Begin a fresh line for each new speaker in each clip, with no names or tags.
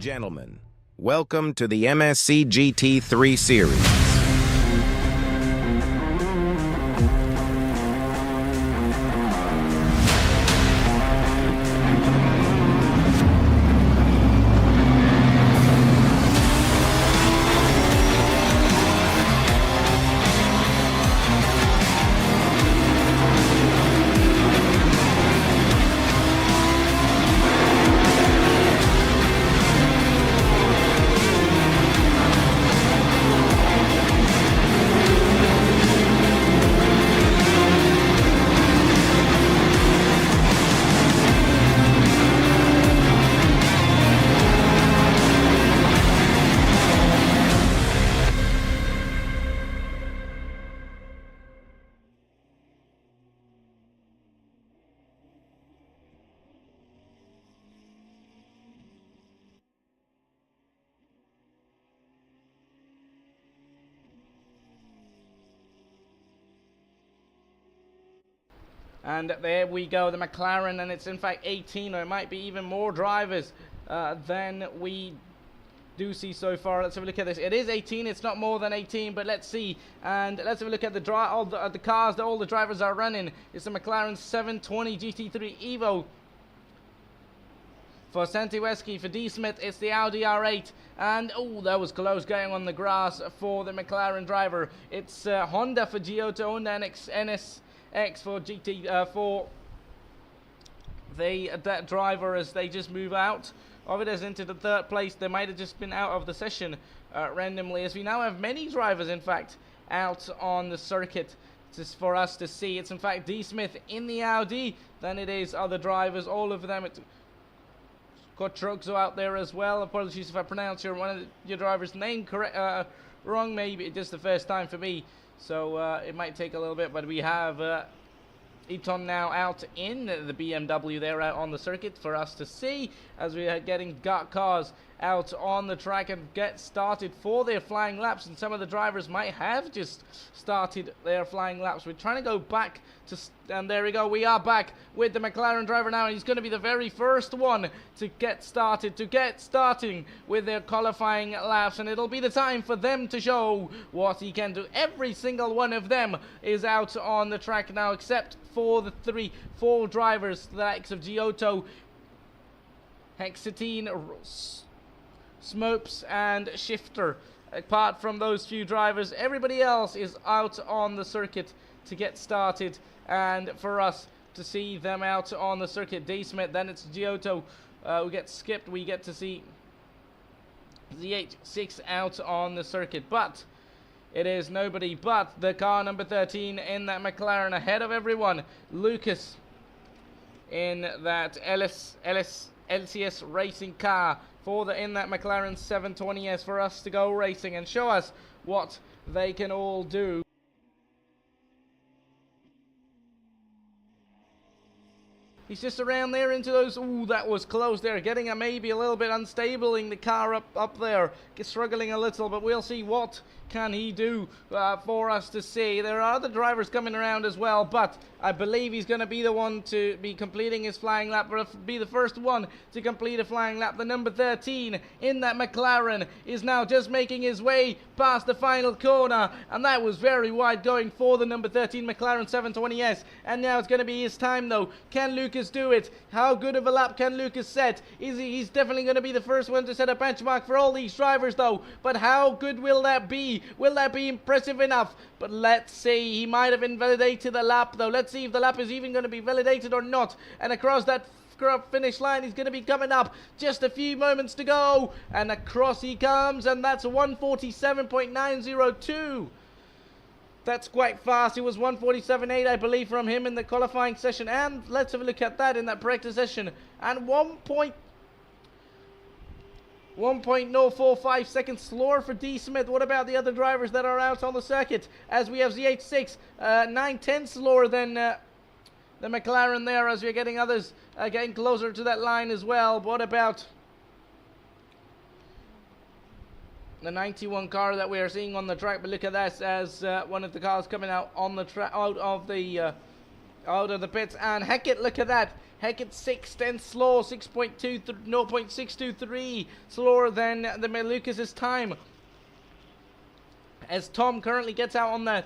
gentlemen, welcome to the MSC GT3 series.
And there we go, the McLaren, and it's in fact 18, or it might be even more drivers than we do see so far. Let's have a look at this. It is 18, it's not more than 18, but let's see. And let's have a look at the cars that all the drivers are running. It's the McLaren 720 GT3 Evo. For Santi Wesky, for D. Smith, it's the Audi R8. And, oh, that was close going on the grass for the McLaren driver. It's Honda for Giotto, Honda NSX for for that driver as they just move out of it as into the third place. They might have just been out of the session randomly, as we now have many drivers, in fact, out on the circuit just for us to see. It's, in fact, D. Smith in the Audi, then it is other drivers, all of them. It's got Truxo out there as well. Apologies if I pronounce one of your driver's name wrong, maybe it's just the first time for me. So it might take a little bit, but we have Eton now out in the BMW there out on the circuit for us to see, as we are getting cars out on the track and get started for their flying laps. And some of the drivers might have just started their flying laps. We're trying to go back to, and there we go, we are back with the McLaren driver now, and he's going to be the very first one to get starting with their qualifying laps, and it'll be the time for them to show what he can do. Every single one of them is out on the track now, except for the four drivers, the likes of Giotto, Hexatine, Smopes, and Shifter. Apart from those few drivers, everybody else is out on the circuit to get started, and for us to see them out on the circuit. D. Smith, then it's Giotto who gets skipped. We get to see ZH6 out on the circuit, but it is nobody but the car number 13 in that McLaren ahead of everyone. Lucas in that LCS racing car in that McLaren 720S for us to go racing and show us what they can all do. He's just around there into those. Ooh, that was close there. Getting maybe a little bit unstable in the car up there. Struggling a little, but we'll see what can he do for us to see. There are other drivers coming around as well, but I believe he's going to be the one to be completing his flying lap, or be the first one to complete a flying lap. The number 13 in that McLaren is now just making his way past the final corner, and that was very wide going for the number 13 McLaren 720S. And now it's going to be his time though. Can Lucas do it? How good of a lap can Lucas set? He's definitely going to be the first one to set a benchmark for all these drivers though, but how good will that be? Will that be impressive enough? But let's see. He might have invalidated the lap though. Let's see if the lap is even going to be validated or not. And across that finish line he's going to be coming up. Just a few moments to go, and across he comes, and that's 147.902. That's quite fast. It was 147.8, I believe, from him in the qualifying session. And let's have a look at that in that practice session. And 1.045 seconds slower for D. Smith. What about the other drivers that are out on the circuit? As we have ZH6, 9/10 slower than the McLaren there, as we're getting others getting closer to that line as well. What about the 91 car that we are seeing on the track? But look at that, as one of the cars coming out on the track, out of the out of the pits. And Hackett, look at that. Hackett 6'10" slow, 0.623 slower than the Lucas's time. As Tom currently gets out on that,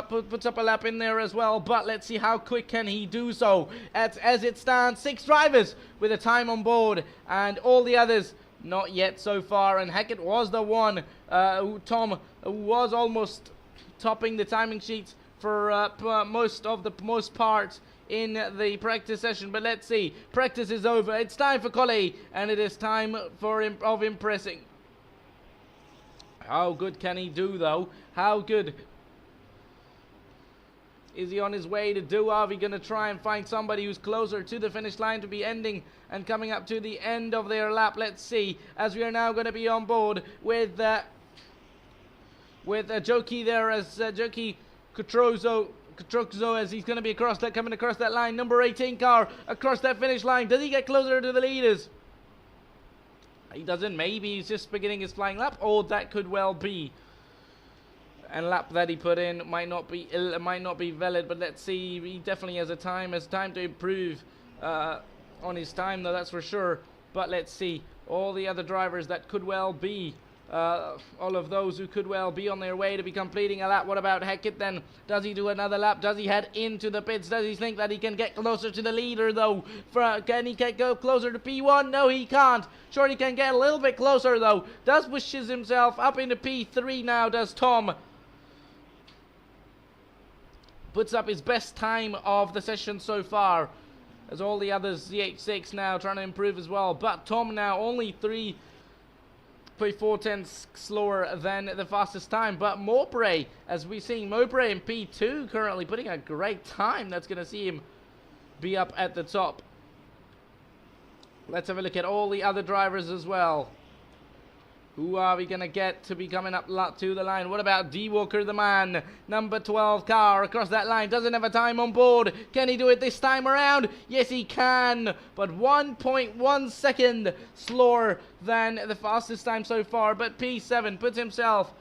puts up a lap in there as well. But let's see how quick can he do so. As it stands, 6 drivers with a time on board, and all the others not yet so far. And Hackett was the one, Tom was almost topping the timing sheets for most part in the practice session. But let's see, practice is over, it's time for Collie, and it is time for impressing. How good can he do though? How good is he on his way to do? Are we going to try and find somebody who's closer to the finish line to be ending and coming up to the end of their lap? Let's see, as we are now going to be on board with Joki there, as Joki Cotrozo, as he's going to be coming across that line. Number 18 car across that finish line. Does he get closer to the leaders? He doesn't. Maybe he's just beginning his flying lap, or that could well be. And lap that he put in might not be valid, but let's see. He definitely has time to improve on his time, though, that's for sure. But let's see, all the other drivers that could well be, all of those who could well be on their way to be completing a lap. What about Hackett then? Does he do another lap? Does he head into the pits? Does he think that he can get closer to the leader though? Can he go closer to P1? No, he can't. Sure, he can get a little bit closer though. Does pushes himself up into P3 now, does Tom. Puts up his best time of the session so far, as all the others, ZH6 now trying to improve as well. But Tom now only 3.4 slower than the fastest time. But Mowbray, as we're seeing Mowbray in P2 currently putting a great time, that's going to see him be up at the top. Let's have a look at all the other drivers as well. Who are we going to get to be coming up to the line? What about D. Walker, the man? Number 12 car across that line. Doesn't have a time on board. Can he do it this time around? Yes, he can. But 1.1 second slower than the fastest time so far. But P7 puts himself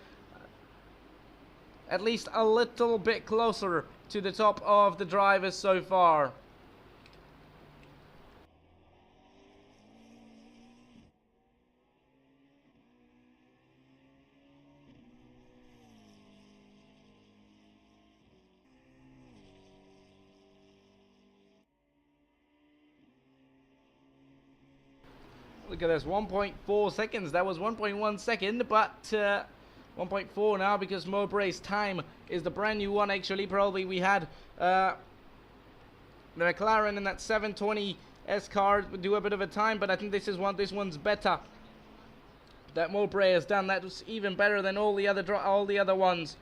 at least a little bit closer to the top of the drivers so far. Look at this, 1.4 seconds. That was 1.1 second, but 1.4 now, because Mowbray's time is the brand new one. Actually, probably we had the McLaren in that 720S car do a bit of a time, but I think this one's better. That Mowbray has done, that was even better than all the other ones.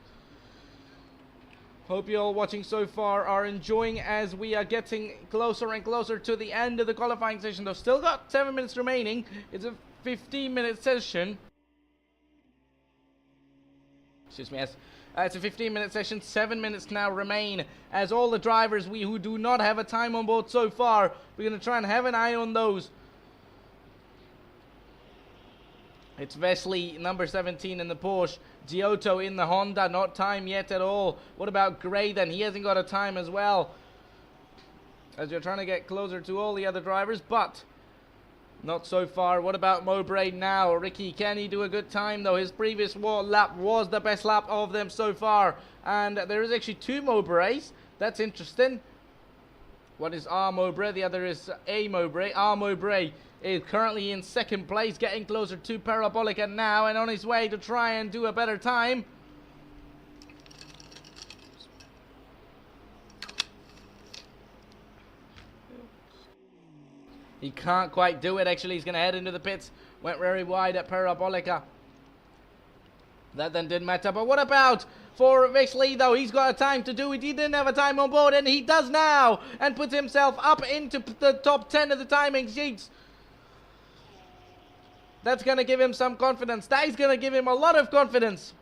Hope you all watching so far are enjoying, as we are getting closer and closer to the end of the qualifying session. They've still got 7 minutes remaining. It's a 15-minute session. Excuse me, yes. It's a 15-minute session. 7 minutes now remain, as all the drivers who do not have a time on board so far, we're going to try and have an eye on those. It's Vesely, number 17 in the Porsche. Giotto in the Honda, not time yet at all. What about Gray then? He hasn't got a time as well, as you're trying to get closer to all the other drivers, but not so far. What about Mowbray now? Ricky, can he do a good time though? His previous lap was the best lap of them so far. And there is actually 2 Mowbrays. That's interesting. One is R. Mowbray, the other is A. Mowbray. R. Mowbray is currently in second place, getting closer to Parabolica now, and on his way to try and do a better time. He can't quite do it, actually. He's going to head into the pits. Went very wide at Parabolica. That then didn't matter. But what about for Vesely, though? He's got a time to do it. He didn't have a time on board, and he does now, and puts himself up into the top 10 of the timing sheets. That's going to give him some confidence. That is going to give him a lot of confidence.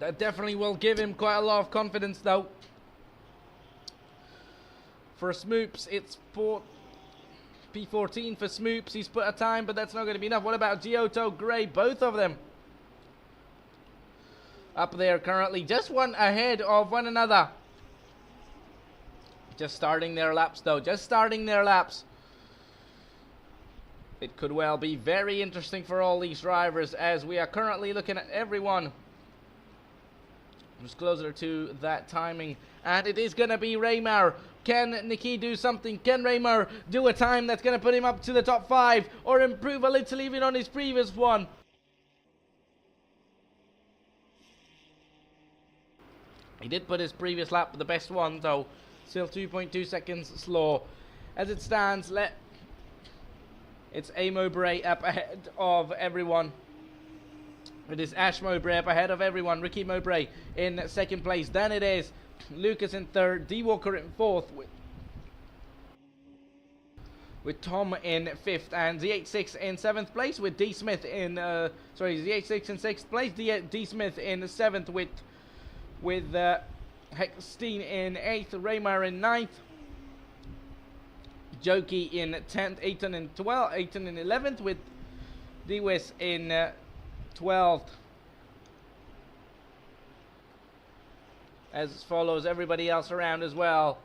That definitely will give him quite a lot of confidence, though. For Smoops, it's P14 for Smoops. He's put a time, but that's not going to be enough. What about Giotto, Gray? Both of them up there currently, just one ahead of one another. Just starting their laps, though. Just starting their laps. It could well be very interesting for all these drivers, as we are currently looking at everyone who's closer to that timing. And it is going to be Raymar. Can Nikki do something? Can Raymar do a time that's going to put him up to the top 5 or improve a little even on his previous one? He did put his previous lap the best one, though. Still 2.2 seconds slow. As it stands, it's A. Mowbray up ahead of everyone. It is Ash Mowbray up ahead of everyone. Ricky Mowbray in second place. Then it is Lucas in third. D. Walker in fourth. With Tom in fifth. And Z86 in seventh place. With D. Smith in... Z86 in sixth place. D. Smith in seventh with Hexstein in 8th, Raymar in 9th, Jokey in 10th, Aiton in 12th, Aiton in 11th, with Dewis in 12th. As follows everybody else around as well.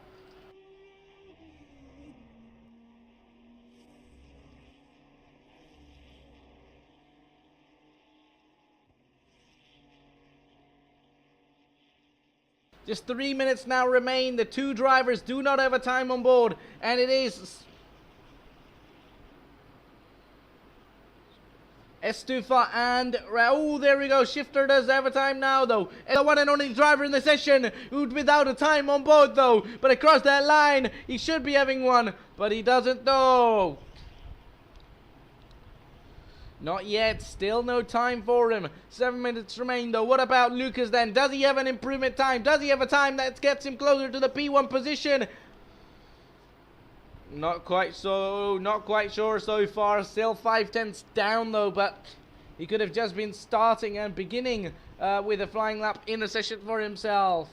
Just 3 minutes now remain. The two drivers do not have a time on board. And it is Estufa and... Oh, there we go. Shifter does have a time now, though. And the one and only driver in the session who's without a time on board, though. But across that line, he should be having one. But he doesn't, though. Not yet. Still no time for him. 7 minutes remain, though. What about Lucas, then? Does he have an improvement time? Does he have a time that gets him closer to the P1 position? Not quite so. Not quite sure so far. Still 5/10 down, though. But he could have just been starting and beginning with a flying lap in the session for himself.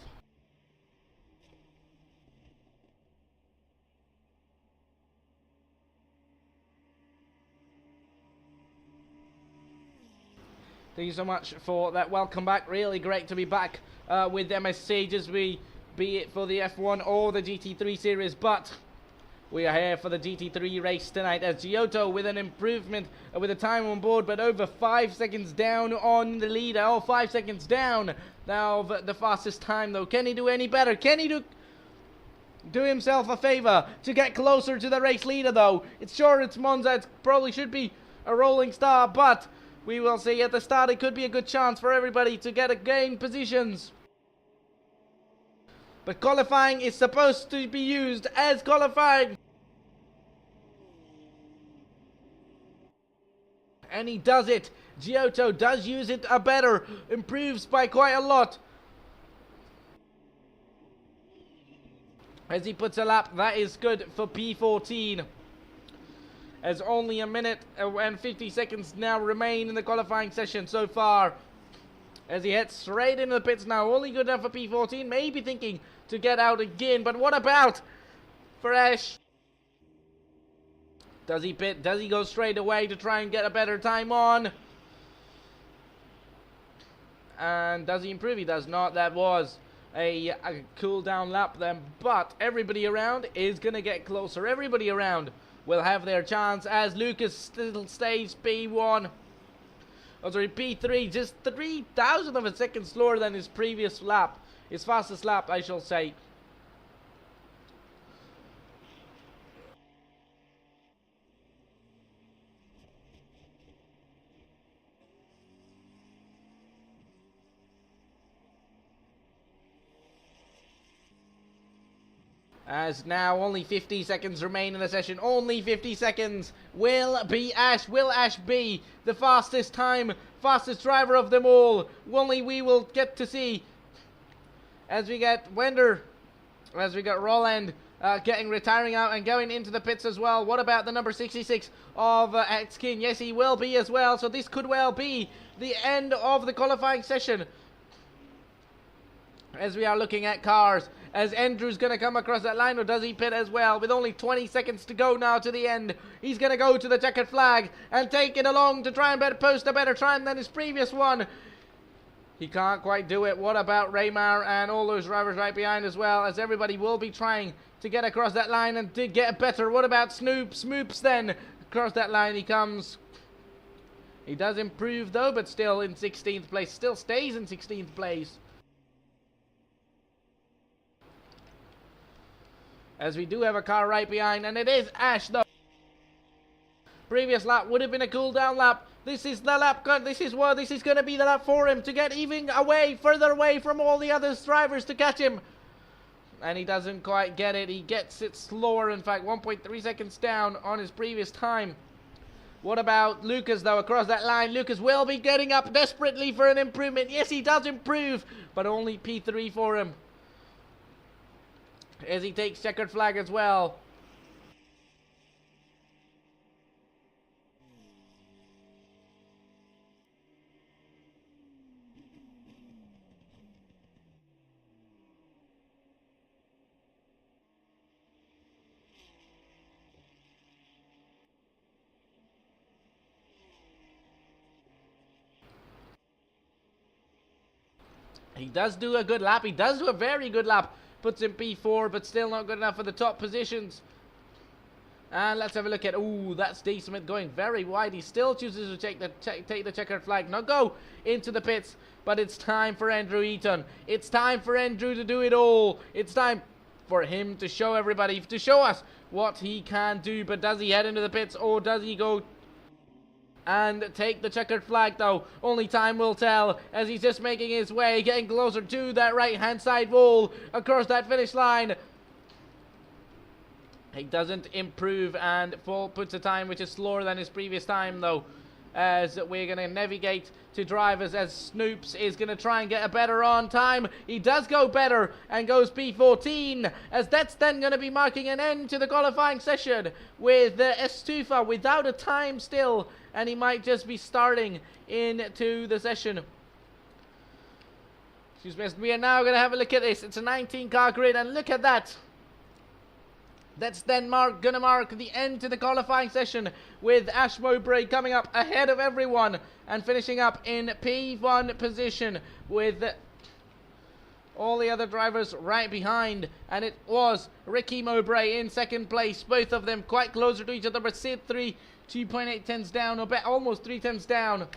Thank you so much for that. Welcome back. Really great to be back with MSC, just be it for the F1 or the GT3 series. But we are here for the GT3 race tonight, as Giotto with an improvement with a time on board, but over 5 seconds down on the leader. Oh, 5 seconds down now of the fastest time, though. Can he do any better? Can he do himself a favor to get closer to the race leader, though? It's Monza. It probably should be a rolling start, but we will see. At the start, it could be a good chance for everybody to gain positions. But qualifying is supposed to be used as qualifying. And he does it. Giotto does use it better. Improves by quite a lot. As he puts a lap, that is good for P14. As only a minute and 50 seconds now remain in the qualifying session so far. As he heads straight into the pits now. Only good enough for P14. Maybe thinking to get out again. But what about for Ash? Does he pit? Does he go straight away to try and get a better time on? And does he improve? He does not. That was a cool down lap then. But everybody around is going to get closer. Everybody around will have their chance, as Lucas still stays P1. Oh, sorry, P3, just 3,000 of a second slower than his previous lap. His fastest lap, I shall say. As now only 50 seconds remain in the session. Only 50 seconds. Will Ash be the fastest time, fastest driver of them all? Only we will get to see. As we get Wender, as we got Roland retiring out and going into the pits as well. What about the number 66 of Xkin? Yes, he will be as well. So this could well be the end of the qualifying session. as we are looking at cars, as Andrew's going to come across that line, or does he pit as well? With only 20 seconds to go now to the end, he's going to go to the checkered flag and take it along to try and post a better time than his previous one. He can't quite do it. What about Raymar and all those drivers right behind as well, as everybody will be trying to get across that line and to get better. What about Snoop? Smoops then across that line he comes. He does improve though, but still in 16th place. Still stays in 16th place. As we do have a car right behind, and it is Ash though. Previous lap would have been a cool down lap. This is the lap cut. This is going to be the lap for him to get even away, further away from all the other drivers to catch him. And he doesn't quite get it. He gets it slower, in fact, 1.3 seconds down on his previous time. What about Lucas, though, across that line? Lucas will be getting up desperately for an improvement. Yes, he does improve, but only P3 for him, as he takes checkered flag as well. He does do a good lap. He does do a very good lap. Puts in P4, but still not good enough for the top positions. And let's have a look at... Ooh, that's D. Smith going very wide. He still chooses to take the checkered flag. Now go into the pits. But it's time for Andrew Eaton. It's time for Andrew to do it all. It's time for him to show everybody, to show us what he can do. But does he head into the pits, or does he go and take the checkered flag though? Only time will tell, as he's just making his way, getting closer to that right hand side wall, across that finish line. He doesn't improve and puts a time which is slower than his previous time though, as we're going to navigate to drivers, as Snoops is going to try and get a better on time. He does go better and goes P14, as that's then going to be marking an end to the qualifying session with Estufa without a time still, and he might just be starting into the session. Excuse me. We are now going to have a look at this. It's a 19 car grid, and look at that. That's then gonna mark the end to the qualifying session, with Ash Mowbray coming up ahead of everyone and finishing up in P1 position, with all the other drivers right behind. And it was Ricky Mowbray in second place, both of them quite closer to each other, but Sid 3 2.8 tenths down, or almost 3 tenths down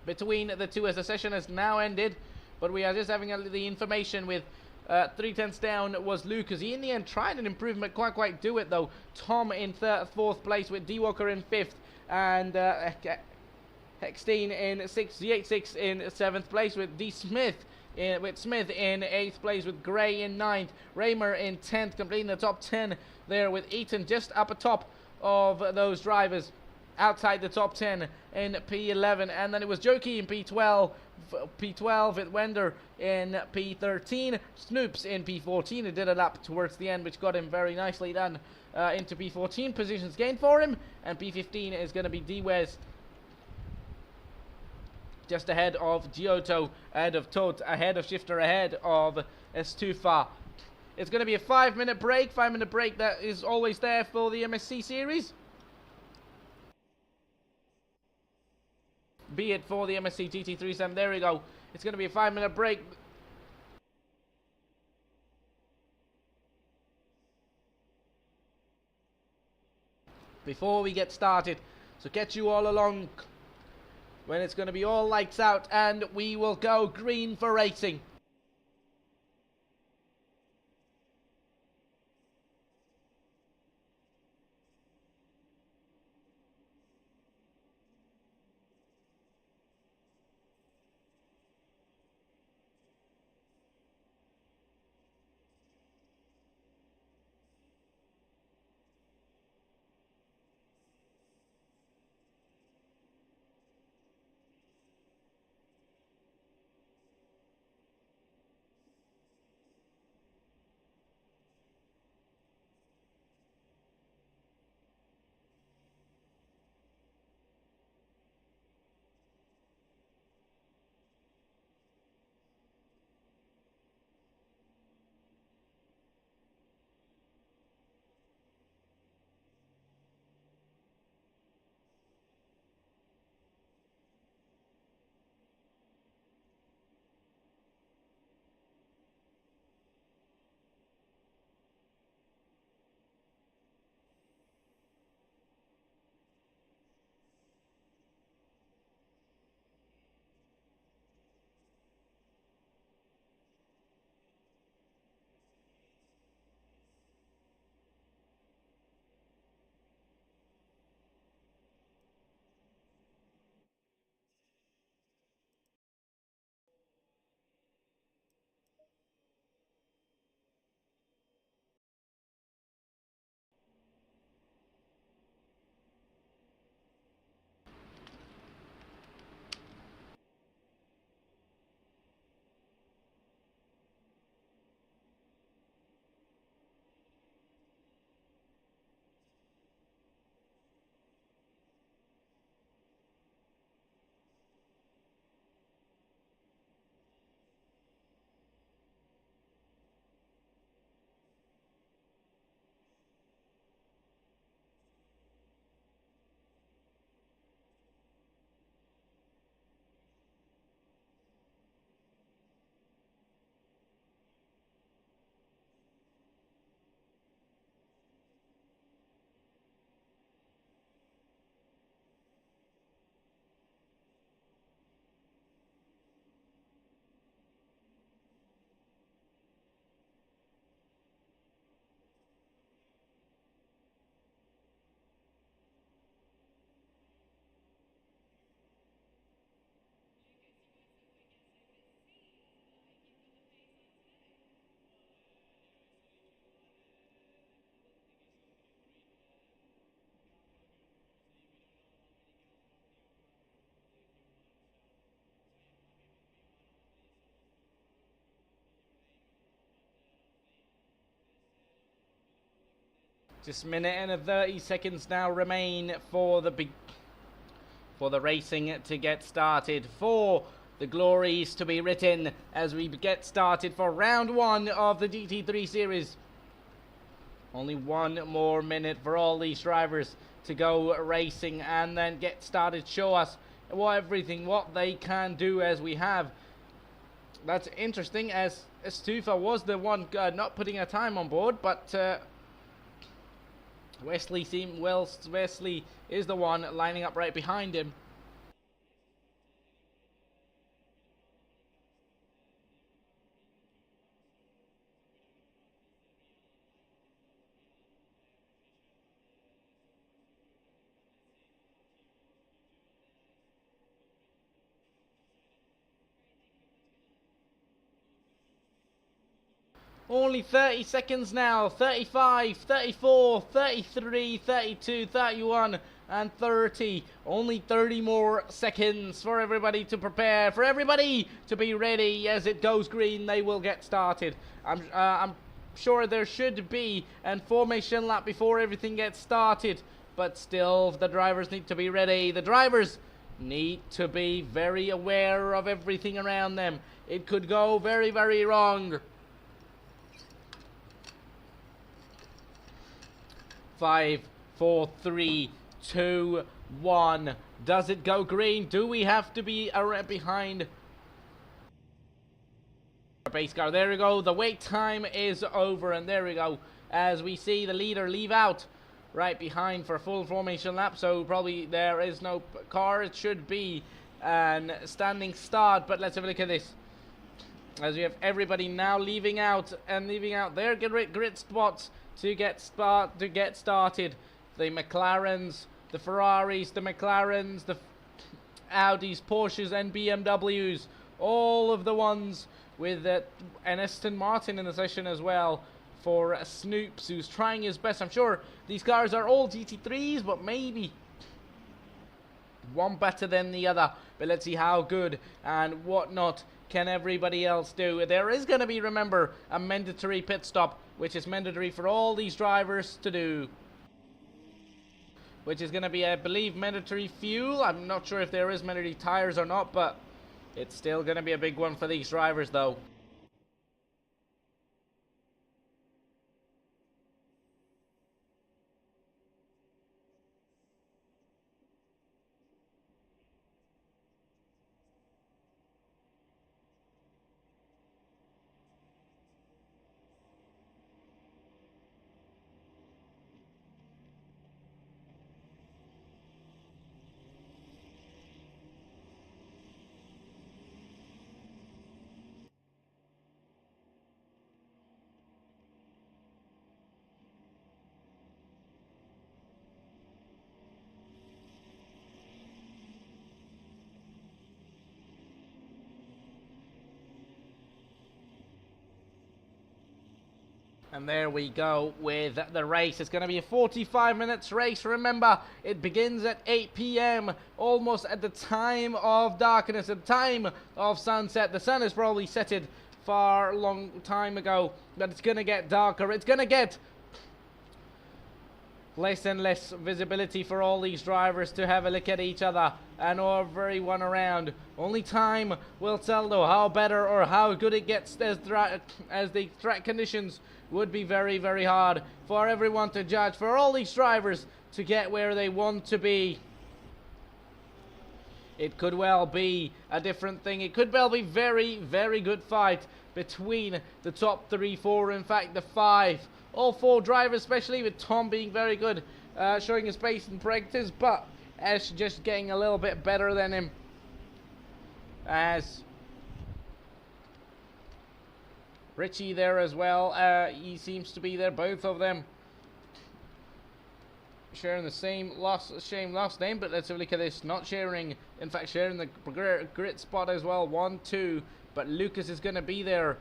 between the two, as the session has now ended. But we are just having the information with 3 tenths down was Lucas. He in the end tried an improvement, can't quite do it though. Tom in fourth place, with D Walker in fifth, and Hexteen in sixth, G86 in seventh place, with D Smith with Smith in 8th place, with Gray in 9th, Raymer in 10th, completing the top 10 there, with Eaton just up atop of those drivers, outside the top 10 in P11. And then it was Jokey in P12, with Wender in P13, Snoops in P14, who did a lap towards the end, which got him very nicely done into P14 positions gained for him. And P15 is going to be D-Wes, just ahead of Giotto, ahead of Todt, ahead of Shifter, ahead of Estufa. It's going to be a 5-minute break. 5-minute break that is always there for the MSC series, be it for the MSC GT3 Sam. There we go. It's going to be a 5-minute break. Before we get started, so catch you all along when it's going to be all lights out, and we will go green for racing. Just a minute and 30 seconds now remain for the racing to get started, for the glories to be written as we get started for round 1 of the GT3 series. Only 1 more minute for all these drivers to go racing and then get started. Show us what they can do as we have. That's interesting, as Stufa was the one not putting a time on board, but Wesley is the one lining up right behind him. Only 30 seconds now. 35, 34, 33, 32, 31, and 30. Only 30 more seconds for everybody to prepare, for everybody to be ready. As it goes green, they will get started. I'm sure there should be a formation lap before everything gets started, but still, the drivers need to be ready. The drivers need to be very aware of everything around them. It could go very, very wrong. 5, 4, 3, 2, 1. Does it go green? Do we have to be behind our base car? There we go. The wait time is over, and there we go. As we see the leader leave out right behind for a full formation lap, so probably there is no car. It should be an standing start, but let's have a look at this. As we have everybody now leaving out their grid spots to get started. The McLarens, the Ferraris, the McLarens, the Audis, Porsches, and BMWs. All of the ones with an Aston Martin in the session as well for Snoops, who's trying his best. I'm sure these cars are all GT3s, but maybe one better than the other. But let's see how good and whatnot can everybody else do. There is going to be, remember, a mandatory pit stop, which is mandatory for all these drivers to do, which is going to be, I believe, mandatory fuel. I'm not sure if there is mandatory tires or not, but it's still going to be a big one for these drivers though. And there we go with the race. It's going to be a 45 minutes race. Remember, it begins at 8 p.m. almost at the time of darkness, at the time of sunset. The sun is probably set it far long time ago, but it's going to get darker. It's going to get less and less visibility for all these drivers to have a look at each other and everyone around. Only time will tell though how better or how good it gets, as the track conditions would be very, very hard for everyone to judge, for all these drivers to get where they want to be. It could well be a different thing. It could well be very, very good fight between the top 3, 4, in fact the 5. All 4 drivers, especially with Tom being very good, showing his pace in practice, but Ash just getting a little bit better than him. As Richie there as well, he seems to be there, both of them sharing the same last name, but let's have a look at this. Not sharing, in fact sharing the grid spot as well, 1, 2, but Lucas is going to be there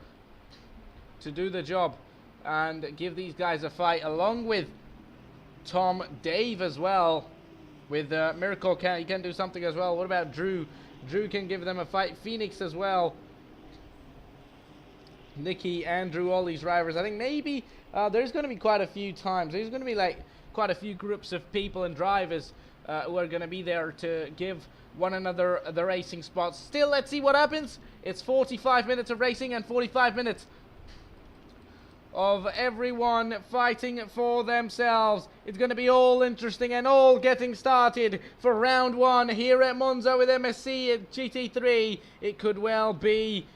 to do the job and give these guys a fight, along with Tom, Dave as well. With Miracle, he can do something as well. What about Drew? Drew can give them a fight. Phoenix as well. Nicky, Andrew, all these drivers. I think maybe there's going to be quite a few times. There's going to be like quite a few groups of people and drivers who are going to be there to give one another the racing spots. Still, let's see what happens. It's 45 minutes of racing and 45 minutes of everyone fighting for themselves. It's going to be all interesting and all getting started for round one here at Monza with MSC at GT3. It could well be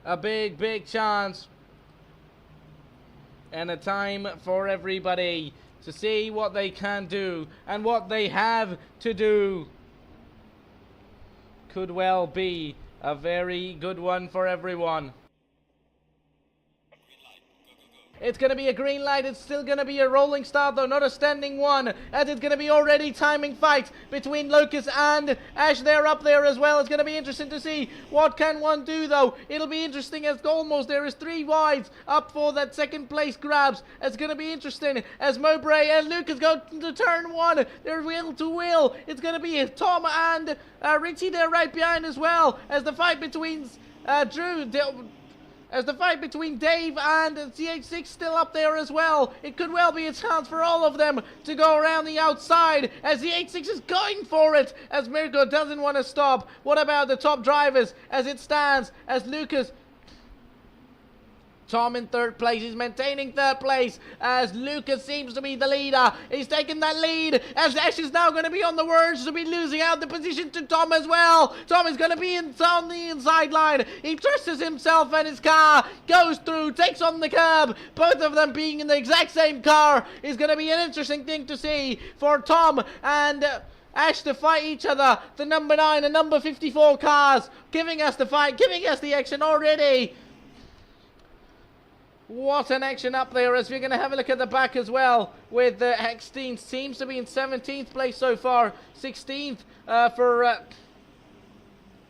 a big chance and a time for everybody to see what they can do and what they have to do. Could well be a very good one for everyone. It's going to be a green light. It's still going to be a rolling start, though, not a standing one. As it's going to be already timing fight between Lucas and Ash. They're up there as well. It's going to be interesting to see what can one do, though. It'll be interesting as almost there is 3 wides up for that second place grabs. It's going to be interesting as Mowbray and Lucas go to turn 1. They're wheel to wheel. It's going to be Tom and Richie there right behind as well as the fight between As the fight between Dave and CH6 still up there as well. It could well be a chance for all of them to go around the outside as the H6 is going for it as Mirko doesn't want to stop. What about the top drivers as it stands as Lucas... Tom in 3rd place. He's maintaining 3rd place as Lucas seems to be the leader. He's taking that lead as Ash is now going to be on the verge to be losing out the position to Tom as well. Tom is going to be on the inside line. He trusts himself and his car goes through, takes on the curb. Both of them being in the exact same car is going to be an interesting thing to see for Tom and... Ash to fight each other. The number 9 and number 54 cars giving us the fight, giving us the action already. What an action up there as we're going to have a look at the back as well with Hexteen seems to be in 17th place so far. 16th for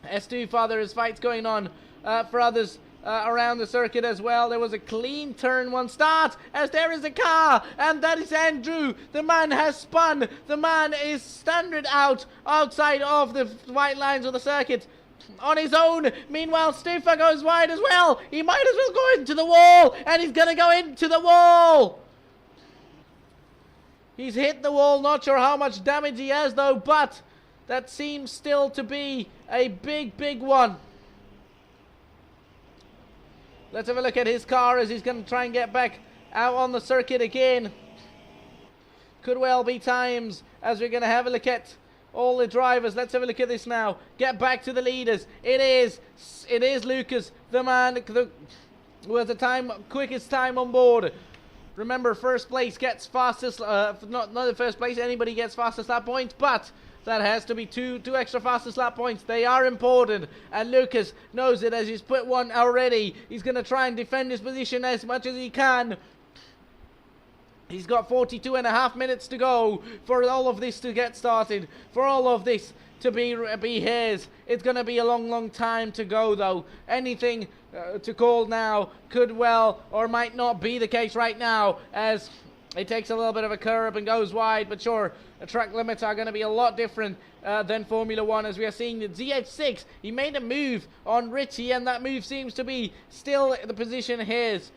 S2 Father as fights going on for others around the circuit as well. There was a clean turn 1 start as there is a car and that is Andrew. The man has spun. The man is standard outside of the white lines of the circuit. On his own. Meanwhile, Stufa goes wide as well. He might as well go into the wall. And he's going to go into the wall. He's hit the wall. Not sure how much damage he has, though. But that seems still to be a big one. Let's have a look at his car as he's going to try and get back out on the circuit again. Could well be times as we're going to have a look at all the drivers. Let's have a look at this now. Get back to the leaders. It is Lucas, the man who has the quickest time on board. Remember, 1st place gets fastest, not the 1st place, anybody gets fastest lap points, but that has to be two extra fastest lap points. They are important, and Lucas knows it as he's put one already. He's going to try and defend his position as much as he can. He's got 42.5 minutes to go for all of this to get started, for all of this to be his. It's going to be a long time to go, though. Anything to call now could well or might not be the case right now, as it takes a little bit of a curve and goes wide. But sure, the track limits are going to be a lot different than Formula 1, as we are seeing the ZH6. He made a move on Richie, and that move seems to be still the position his.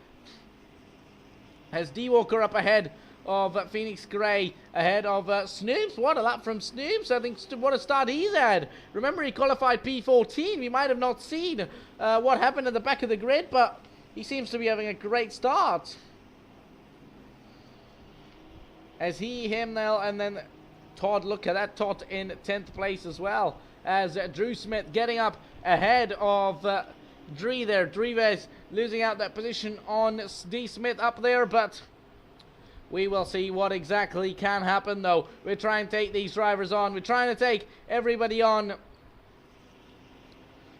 As D-Walker up ahead of Phoenix Gray, ahead of Snoops. What a lap from Snoops. I think what a start he's had. Remember, he qualified P14. We might have not seen what happened at the back of the grid, but he seems to be having a great start. As him now, and then Todd, look at that, Todd in 10th place as well. As Drew Smith getting up ahead of... Dree there, Dreves losing out that position on D. Smith up there, but we will see what exactly can happen, though. We're trying to take these drivers on. We're trying to take everybody on.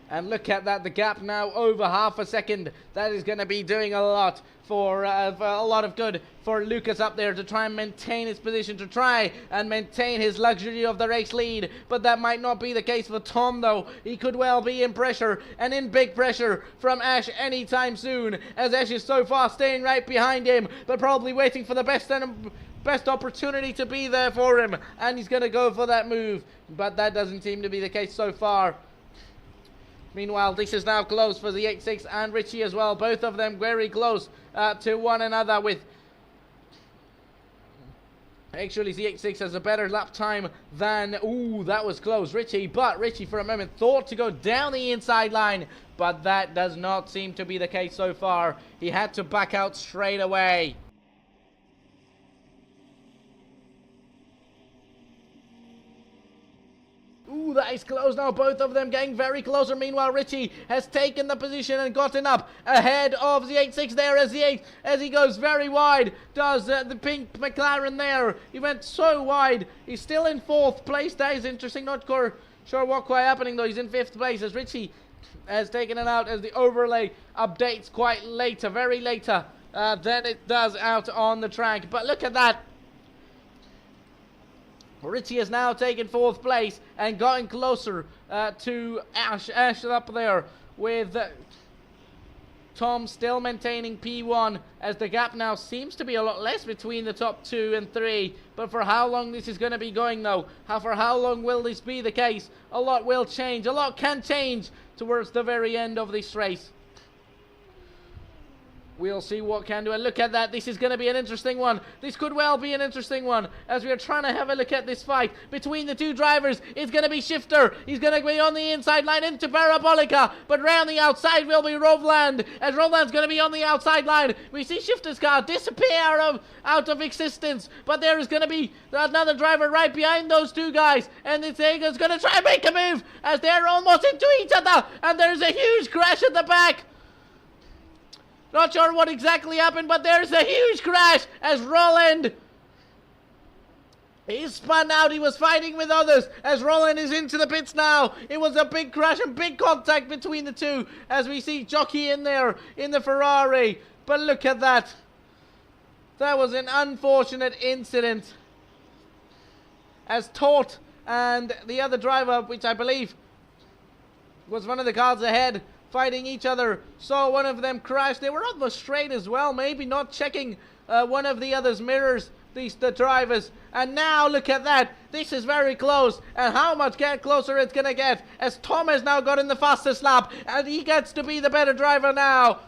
And look at that, the gap now over half a second. That is going to be doing a lot for a lot of good for Lucas up there to try and maintain his position, to try and maintain his luxury of the race lead. But that might not be the case for Tom, though. He could well be in pressure, and in big pressure from Ash anytime soon, as Ash is so far staying right behind him, but probably waiting for the best opportunity to be there for him. And he's going to go for that move, but that doesn't seem to be the case so far. Meanwhile, this is now close for the 86 and Richie as well. Both of them very close to one another with... Actually, the 86 has a better lap time than... Ooh, that was close, Richie. But Richie, for a moment, thought to go down the inside line. But that does not seem to be the case so far. He had to back out straight away. Ooh, that is close now. Both of them getting very closer. Meanwhile, Richie has taken the position and gotten up ahead of the 86 there as he goes very wide. Does the pink McLaren there. He went so wide. He's still in 4th place. That is interesting. Not sure what quite happening though. He's in 5th place as Richie has taken it out as the overlay updates quite later, very later than it does out on the track. But look at that. Richie has now taken 4th place and gotten closer to Ash. Ash up there with Tom still maintaining P1 as the gap now seems to be a lot less between the top 2 and 3. But for how long this is going to be going though? For how long will this be the case? A lot will change. A lot can change towards the very end of this race. We'll see what can do. And look at that. This is going to be an interesting one. This could well be an interesting one as we are trying to have a look at this fight between the two drivers. It's going to be Shifter. He's going to be on the inside line into Parabolica. But round the outside will be Rovland. As Rovland's going to be on the outside line. We see Shifter's car disappear out of existence. But there is going to be another driver right behind those two guys. And this Eagle's going to try and make a move as they're almost into each other. And there's a huge crash at the back. Not sure what exactly happened, but there's a huge crash as Roland he spun out. He was fighting with others as Roland is into the pits now. It was a big crash and big contact between the two as we see Jockey in there in the Ferrari. But look at that. That was an unfortunate incident as Tort and the other driver, which I believe was one of the cars ahead, fighting each other, saw one of them crash. They were almost straight as well, maybe not checking one of the other's mirrors, the drivers. And now look at that. This is very close, and how much closer it's gonna get as Tom has now got in the fastest lap and he gets to be the better driver now.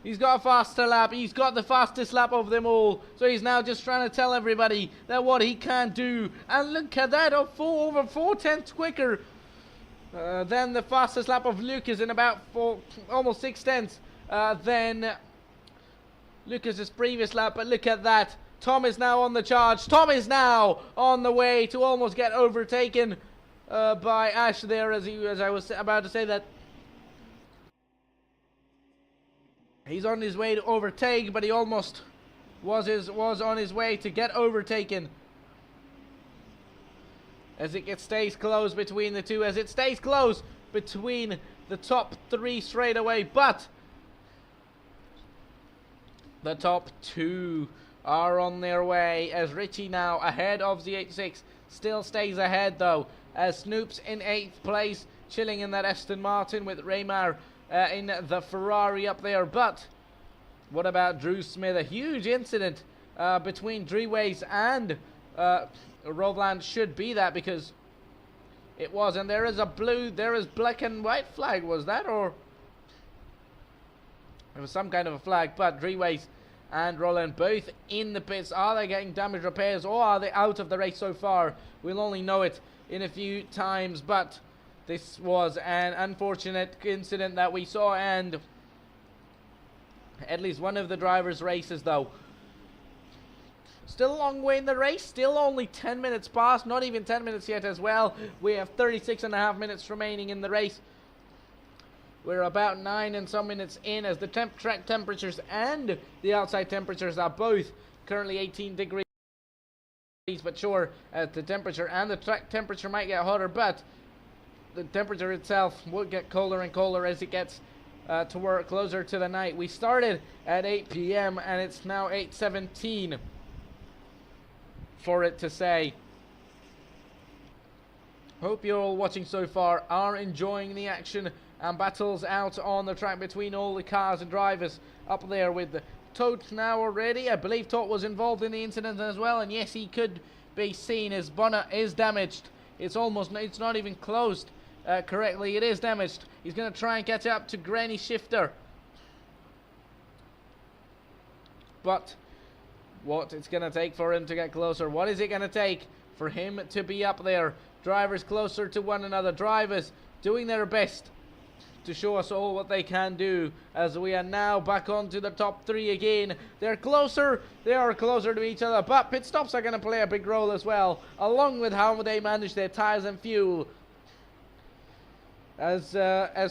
He's got a faster lap. He's got the fastest lap of them all. So he's now just trying to tell everybody that what he can do. And look at that, over 4/10 quicker then the fastest lap of Lucas in about almost 6/10 than Lucas's previous lap. But look at that. Tom is now on the charge. Tom is now on the way to almost get overtaken by Ash there as I was about to say that. He's on his way to overtake, but he almost was on his way to get overtaken. As it stays close between the two, as it stays close between the top 3 straight away, but the top 2 are on their way as Richie now ahead of the 86, still stays ahead though, as Snoop's in 8th place, chilling in that Aston Martin with Raymar in the Ferrari up there. But what about Drew Smith? A huge incident between Dreways and Rovland should be that, because it was, and there is black and white flag, was that, or it was some kind of a flag. But Dreways and Roland both in the pits. Are they getting damage repairs or are they out of the race so far? We'll only know it in a few times, but this was an unfortunate incident that we saw, and at least one of the drivers' races though. Still a long way in the race, still only 10 minutes past, not even 10 minutes yet as well. We have 36.5 minutes remaining in the race. We're about 9 and some minutes in as the track temperatures and the outside temperatures are both currently 18 degrees. But sure, the temperature and the track temperature might get hotter, but the temperature itself will get colder and colder as it gets toward closer to the night. We started at 8 p.m. and it's now 8:17 for it to say. Hope you're all watching so far are enjoying the action and battles out on the track between all the cars and drivers up there with the Tote now already. I believe Tote was involved in the incident as well, and yes, he could be seen as bonnet is damaged. It's not even closed correctly. It is damaged. He's going to try and catch up to Granny Shifter. But what it's going to take for him to get closer. What is it going to take for him to be up there? Drivers closer to one another. Drivers doing their best to show us all what they can do, as we are now back onto the top 3 again. They're closer. They are closer to each other, but pit stops are going to play a big role as well, along with how they manage their tires and fuel. As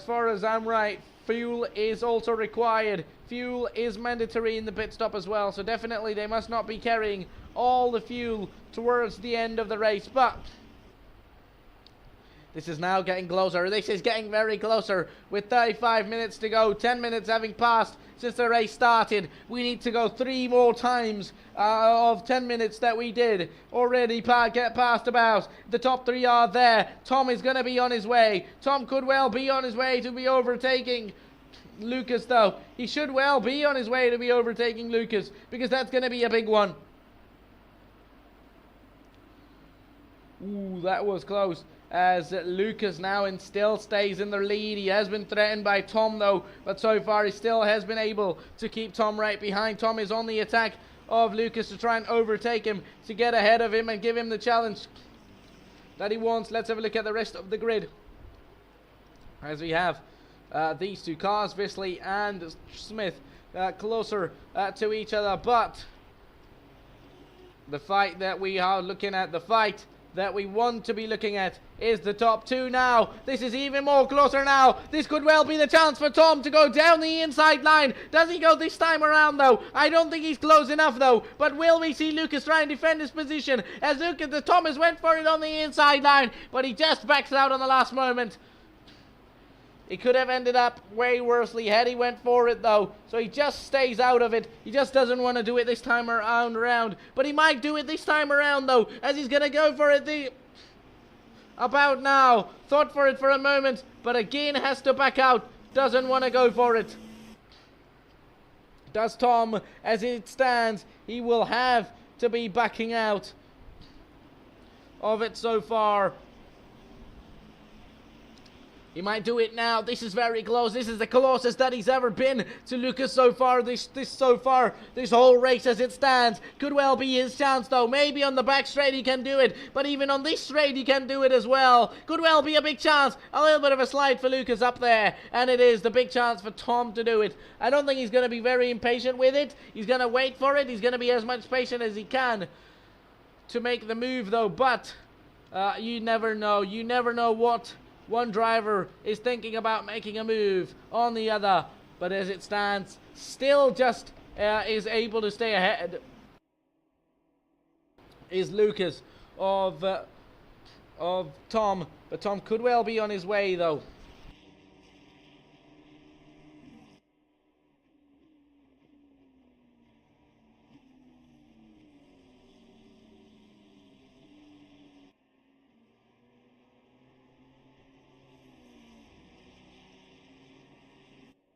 far as I'm right, fuel is also required. Fuel is mandatory in the pit stop as well, so definitely they must not be carrying all the fuel towards the end of the race. But this is now getting closer. This is getting very closer with 35 minutes to go. 10 minutes having passed since the race started. We need to go 3 more times of 10 minutes that we did already get past about. The top 3 are there. Tom is going to be on his way. Tom could well be on his way to be overtaking Lucas, though. He should well be on his way to be overtaking Lucas, because that's going to be a big one. Ooh, that was close, as Lucas now still stays in the lead. He has been threatened by Tom, though, but so far he still has been able to keep Tom right behind. Tom is on the attack of Lucas to try and overtake him, to get ahead of him and give him the challenge that he wants. Let's have a look at the rest of the grid, as we have these 2 cars, Visley and Smith, closer to each other. But the fight that we are looking at, the fight that we want to be looking at, is the top 2 now. This is even more closer now. This could well be the chance for Tom to go down the inside line. Does he go this time around, though? I don't think he's close enough, though. But will we see Lucas try and defend his position, as Thomas went for it on the inside line, but he just backs out on the last moment. It could have ended up way worsely had he went for it, though. So he just stays out of it. He just doesn't want to do it this time around. But he might do it this time around, though, as he's going to go for it about now. Thought for it for a moment, but again has to back out. Doesn't want to go for it. Does Tom, as it stands, he will have to be backing out of it so far. He might do it now. This is very close. This is the closest that he's ever been to Lucas so far. This whole race as it stands. Could well be his chance, though. Maybe on the back straight he can do it, but even on this straight he can do it as well. Could well be a big chance. A little bit of a slide for Lucas up there, and it is the big chance for Tom to do it. I don't think he's going to be very impatient with it. He's going to wait for it. He's going to be as much patient as he can to make the move, though. But you never know. You never know what one driver is thinking about making a move on the other. But as it stands, still just is able to stay ahead is Lucas of Tom. But Tom could well be on his way, though.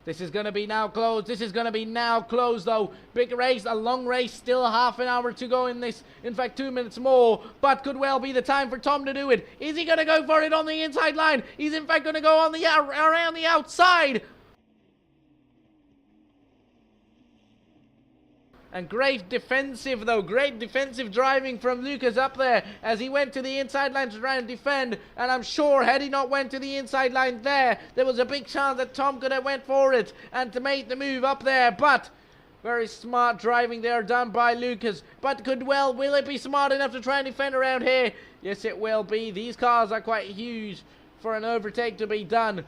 This is going to be now closed. This is going to be now closed, though. Big race, a long race, still half an hour to go in this. In fact, 2 minutes more, but could well be the time for Tom to do it. Is he going to go for it on the inside line? He's in fact going to go on the around the outside. And great defensive, though. Great defensive driving from Lucas up there as he went to the inside line to try and defend. And I'm sure had he not went to the inside line there was a big chance that Tom could have went for it and to make the move up there. But very smart driving there done by Lucas. But will it be smart enough to try and defend around here? Yes, it will be. These cars are quite huge for an overtake to be done.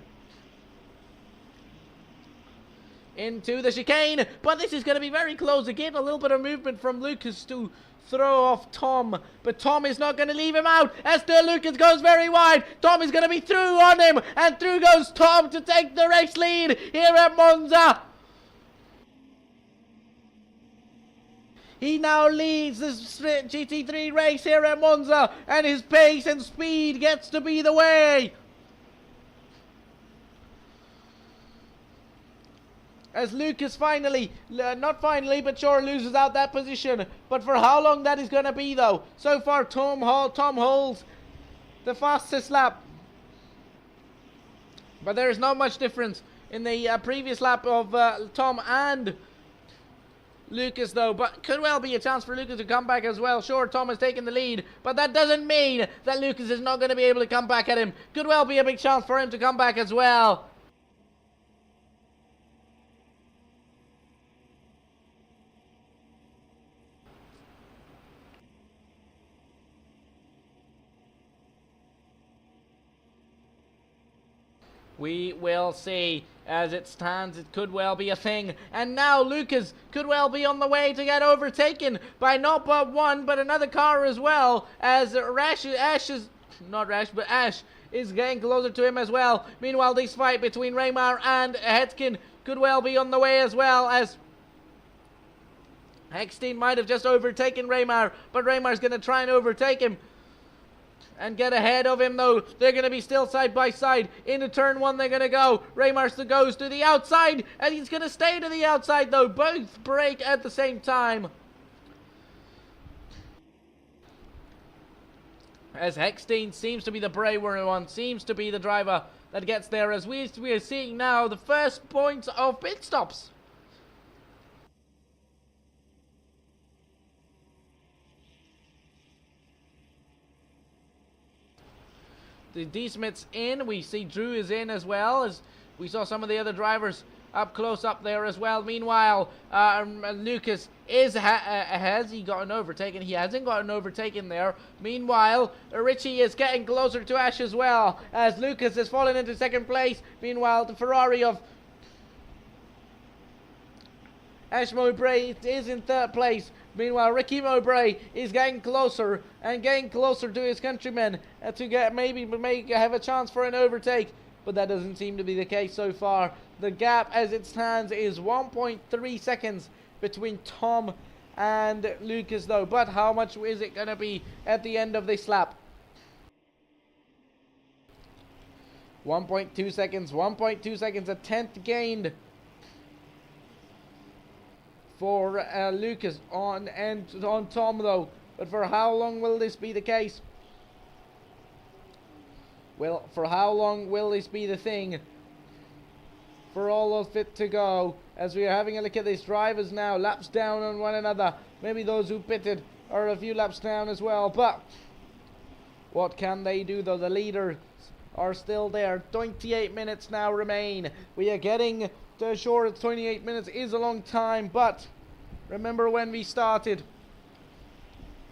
Into the chicane, but this is going to be very close again. A little bit of movement from Lucas to throw off Tom, but Tom is not going to leave him out as still Lucas goes very wide. Tom is going to be through on him, and through goes Tom to take the race lead here at Monza. He now leads this GT3 race here at Monza, and his pace and speed gets to be the way. As Lucas finally, not finally, but sure loses out that position. But for how long that is going to be, though. So far, Tom holds the fastest lap. But there is not much difference in the previous lap of Tom and Lucas, though. But could well be a chance for Lucas to come back as well. Sure, Tom has taken the lead, but that doesn't mean that Lucas is not going to be able to come back at him. Could well be a big chance for him to come back as well. We will see. As it stands, it could well be a thing. And now Lucas could well be on the way to get overtaken by not but one, but another car as well. As Ash is getting closer to him as well. Meanwhile, this fight between Raymar and Hetkin could well be on the way as well, as Hexstein might have just overtaken Raymar, but Raymar's going to try and overtake him and get ahead of him, though. They're going to be still side by side. Into turn one they're going to go. Raymar goes to the outside, and he's going to stay to the outside, though. Both brake at the same time. As Hexstein seems to be the braver one, seems to be the driver that gets there, as we are seeing now the first points of pit stops. The D-Smith's in. We see Drew is in as well, as we saw some of the other drivers up close up there as well. Meanwhile, Lucas has he gotten overtaken? He hasn't gotten overtaken there. Meanwhile, Richie is getting closer to Ash as well, as Lucas has fallen into second place. Meanwhile, the Ferrari of Ash Mowbray is in third place. Meanwhile, Ricky Mowbray is getting closer and getting closer to his countrymen to get maybe have a chance for an overtake, but that doesn't seem to be the case so far. The gap as it stands is 1.3 seconds between Tom and Lucas, though. But how much is it going to be at the end of this lap? 1.2 seconds, 1.2 seconds, a tenth gained for Lucas on Tom, though. But for how long will this be the case? Well, for how long will this be the thing? For all of it to go, as we are having a look at these drivers now, laps down on one another. Maybe those who pitted are a few laps down as well, but what can they do, though? The leaders are still there. 28 minutes now remain. We are getting to sure, 28 minutes is a long time, but remember when we started,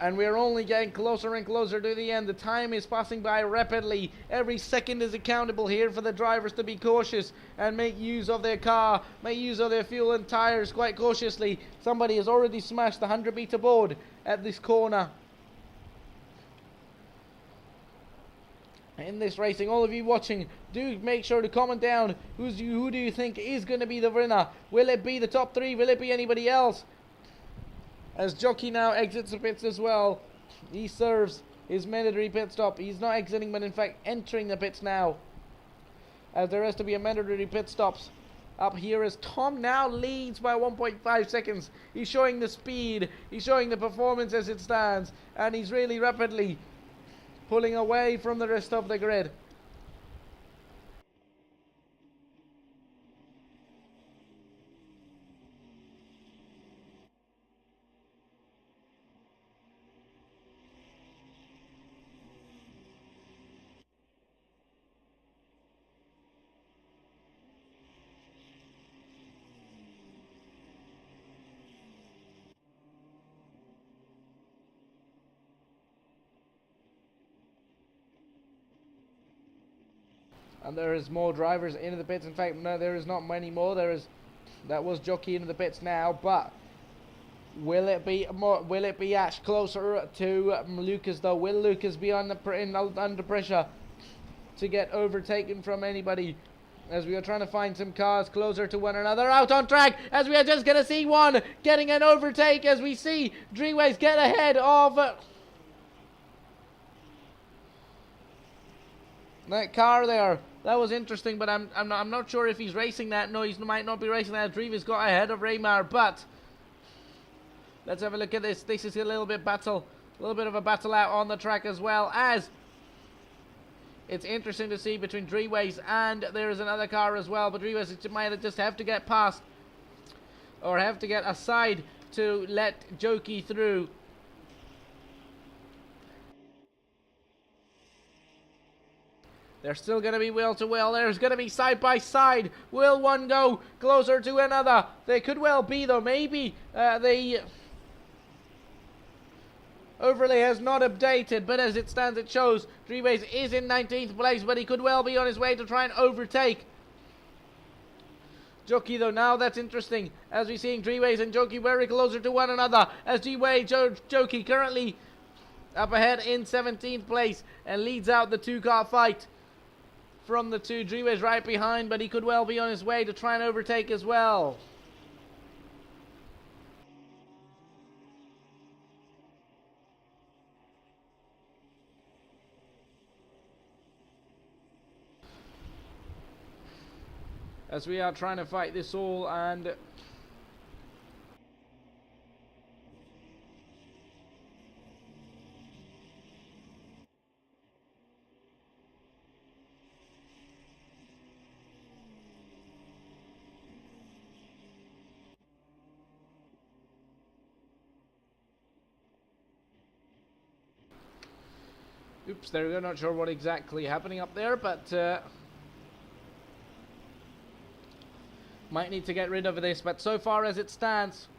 and we're only getting closer and closer to the end. The time is passing by rapidly. Every second is accountable here for the drivers to be cautious and make use of their car, make use of their fuel and tires quite cautiously. Somebody has already smashed the 100-meter board at this corner. In this racing, all of you watching, do make sure to comment down who do you think is going to be the winner. Will it be the top three? Will it be anybody else? As Jockey now exits the pits as well. He serves his mandatory pit stop. He's not exiting, but in fact entering the pits now, as there has to be a mandatory pit stops up here, as Tom now leads by 1.5 seconds. He's showing the speed, he's showing the performance as it stands, and he's really rapidly pulling away from the rest of the grid. And there is more drivers into the pits. In fact, no, there is not many more. That was Jockey into the pits now, but will it be more? Will it be Ash closer to Lucas, though? Will Lucas be under pressure to get overtaken from anybody? As we are trying to find some cars closer to one another out on track, as we are just going to see one getting an overtake, as we see Dreeways get ahead of that car there. That was interesting, but I'm not sure if he's racing that. No, he might not be racing that. Dreeva's got ahead of Raymar, but let's have a look at this. This is a little bit of a battle out on the track as well, as It's interesting to see between Dreeways and there is another car as well, but Dreeways might just have to get past or have to get aside to let Jokey through. They're still going to be wheel to wheel. There's going to be side by side. Will one go closer to another? They could well be, though. Maybe the overlay has not updated, but as it stands, it shows Dreeways is in 19th place, but he could well be on his way to try and overtake Jokey, though. Now that's interesting, as we're seeing Dreeways and Jokey very closer to one another, as Jokey currently up ahead in 17th place and leads out the two-car fight from the two. Dreeways right behind, but he could well be on his way to try and overtake as well. As we are trying to fight this all, and oops, there we go. Not sure what exactly happening up there, but might need to get rid of this. But so far as it stands,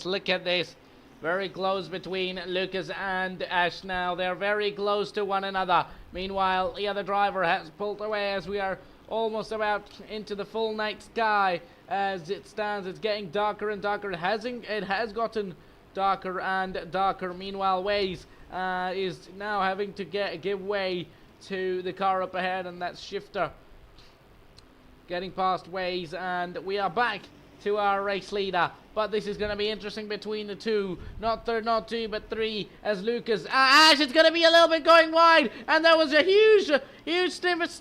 look at this. Very close between Lucas and Ash now. They're very close to one another. Meanwhile, the other driver has pulled away as we are almost about into the full night sky. As it stands, it's getting darker and darker. It has gotten darker and darker. Meanwhile, Waze is now having to give way to the car up ahead, and that's Shifter getting past Waze, and we are back to our race leader. But this is going to be interesting between the two. Not two, but three. As Lucas, Ash, it's going to be a little bit going wide. And there was a huge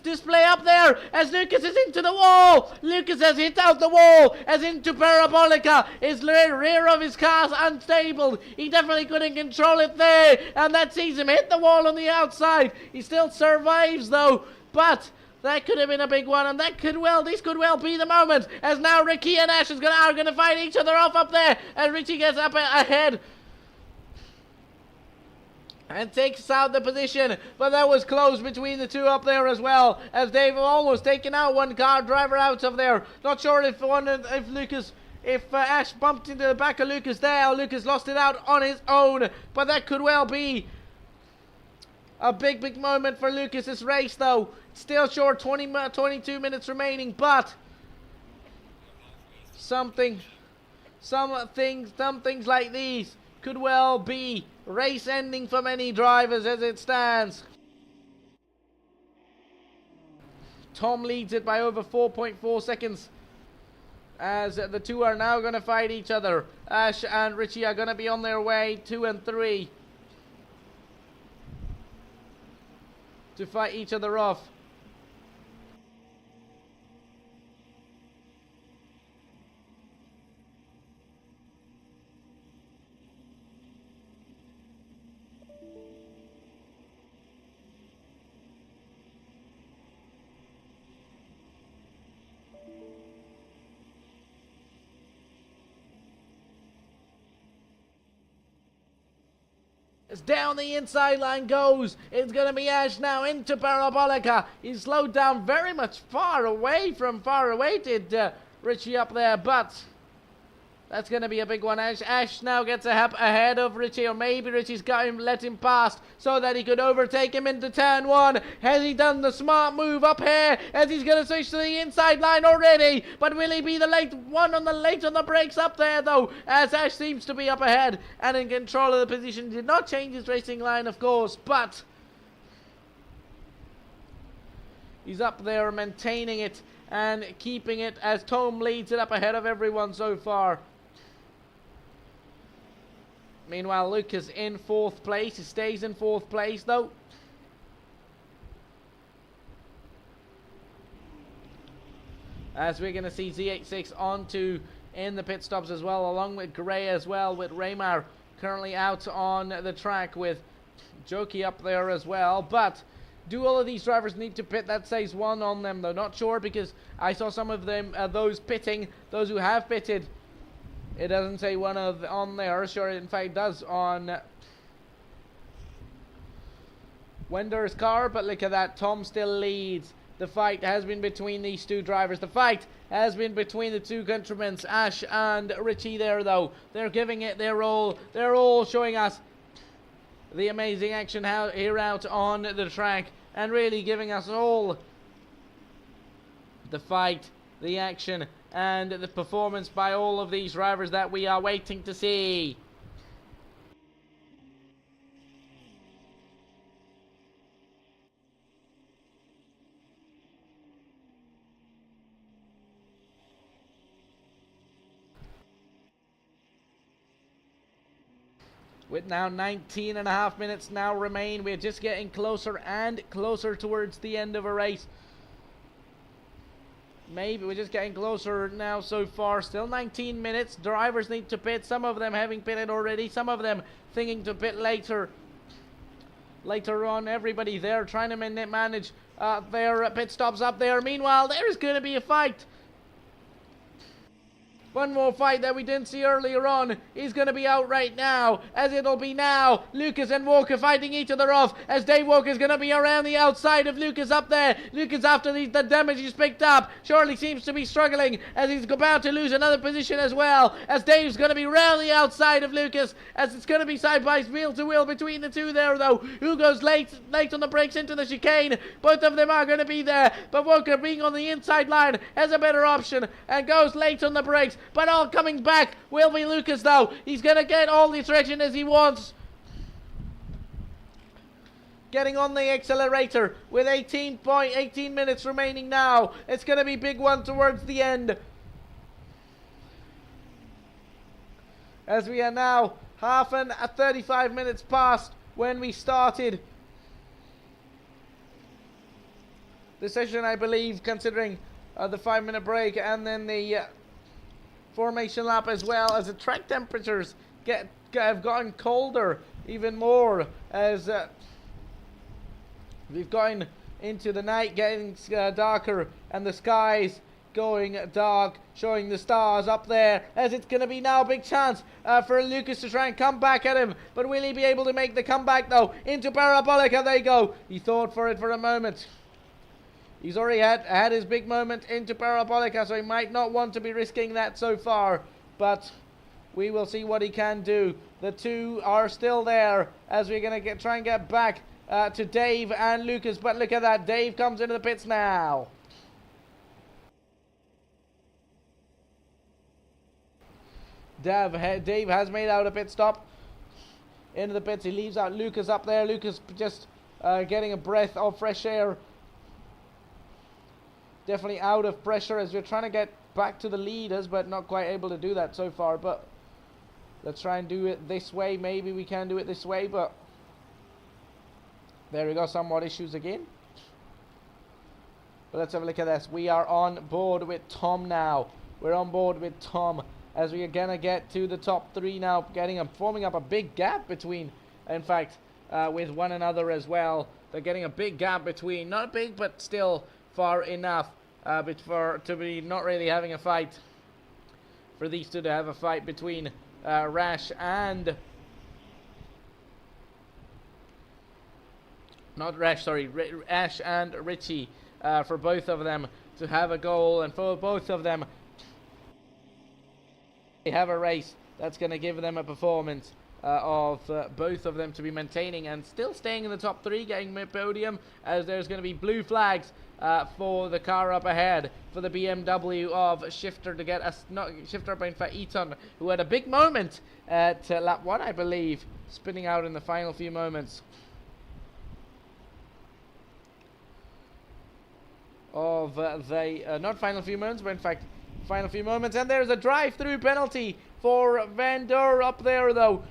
display up there as Lucas is into the wall. Lucas has hit out the wall as into Parabolica. His rear of his car's unstable. He definitely couldn't control it there. And that sees him hit the wall on the outside. He still survives though. But that could have been a big one, and this could well be the moment, as now Ricky and Ash are going to fight each other off up there, and Richie gets up ahead and takes out the position. But that was close between the two up there as well, as they've almost taken out one car driver out of there. Not sure if Ash bumped into the back of Lucas there, or Lucas lost it out on his own, but that could well be a big moment for Lucas's race though. Still short, 22 minutes remaining, but some things like these could well be race ending for many drivers as it stands. Tom leads it by over 4.4 seconds as the two are now going to fight each other. Ash and Richie are going to be on their way, 2 and 3, to fight each other off. As down the inside line goes, it's going to be Ash now into Parabolica. He's slowed down very much far away did Richie up there, but that's going to be a big one. Ash now gets ahead of Richie, or maybe Richie's let him past so that he could overtake him into turn 1. Has he done the smart move up here as he's going to switch to the inside line already? But will he be the late on the brakes up there though, as Ash seems to be up ahead and in control of the position. Did not change his racing line, of course, but he's up there maintaining it and keeping it as Tom leads it up ahead of everyone so far. Meanwhile, Lucas in 4th place. He stays in 4th place, though. As we're going to see Z86 onto in the pit stops as well, along with Gray as well, with Raymar currently out on the track with Jokey up there as well. But do all of these drivers need to pit? That says 1 on them, though. Not sure, because I saw some of them, those pitting, those who have pitted. It doesn't say 1 on there. Sure, in fact, does on Wender's car, but look at that. Tom still leads. The fight has been between these two drivers. The fight has been between the two countrymen, Ash and Richie there, though. They're giving it their all. They're all showing us the amazing action here out on the track, and really giving us all the fight, the action, and the performance by all of these drivers that we are waiting to see. With now 19.5 minutes now remain, we're just getting closer and closer towards the end of a race. Maybe we're just getting closer now so far. Still 19 minutes. Drivers need to pit. Some of them having pitted already. Some of them thinking to pit later. Later on, everybody there trying to manage their pit stops up there. Meanwhile, there's going to be a fight. One more fight that we didn't see earlier on is going to be out right now, as it'll be now. Lucas and Walker fighting each other off, as Dave Walker's going to be around the outside of Lucas up there. Lucas, after the damage he's picked up, surely seems to be struggling, as he's about to lose another position as well, as Dave's going to be around the outside of Lucas, as it's going to be side by wheel to wheel between the two there, though. Who goes late on the brakes into the chicane? Both of them are going to be there, but Walker, being on the inside line, has a better option and goes late on the brakes. But all coming back will be Lucas, though. He's going to get all the traction as he wants. Getting on the accelerator with 18 minutes remaining now. It's going to be big one towards the end. As we are now 35 minutes past when we started the session, I believe, considering the 5-minute break and then the formation lap, as well as the track temperatures have gotten colder even more as we've gone into the night, getting darker, and the skies going dark, showing the stars up there, as it's going to be now a big chance for Lucas to try and come back at him. But will he be able to make the comeback, though? Into Parabolica they go. He thought for it for a moment. He's already had his big moment into Parabolica, so he might not want to be risking that so far. But we will see what he can do. The two are still there, as we're going to try and get back to Dave and Lucas. But look at that. Dave comes into the pits now. Dave has made out a pit stop. Into the pits. He leaves out Lucas up there. Lucas just getting a breath of fresh air. Definitely out of pressure, as we're trying to get back to the leaders, but not quite able to do that so far. But let's try and do it this way. Maybe we can do it this way, but there we go. Somewhat issues again. But let's have a look at this. We are on board with Tom now. We're on board with Tom, as we are going to get to the top 3 now, forming up a big gap between, in fact, with one another as well. They're getting a big gap between, not big, but still far enough to be not really having a fight. For these two to have a fight between Ash and Richie, for both of them to have a goal, and for both of them they have a race that's going to give them a performance of both of them to be maintaining and still staying in the top 3, getting mid-podium, as there's going to be blue flags for the car up ahead for the BMW of Shifter to get us, not Shifter, but in fact Eton, who had a big moment at lap 1, I believe, spinning out in the final few moments of not final few moments, but in fact final few moments. And there's a drive-through penalty for Van Der up there, though.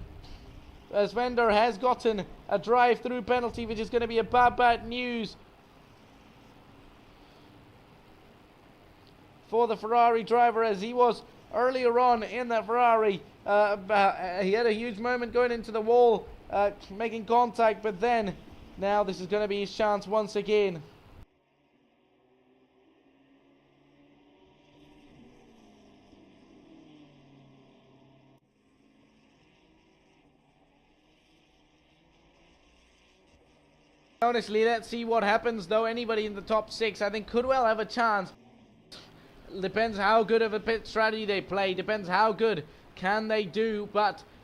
as Vendor has gotten a drive-through penalty, which is going to be a bad news for the Ferrari driver, as he was earlier on in that Ferrari. He had a huge moment going into the wall, making contact, but then now this is going to be his chance once again. Honestly, let's see what happens, though. Anybody in the top 6, I think, could well have a chance. Depends how good of a pit strategy they play. Depends how good can they do.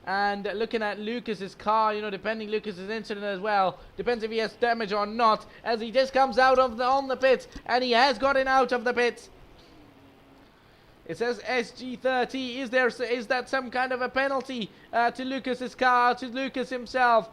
And looking at Lucas's car, depending Lucas's incident as well, depends if he has damage or not, as he just comes out of on the pits, and he has gotten out of the pits. It says SG30. Is that some kind of a penalty to Lucas's car, to Lucas himself?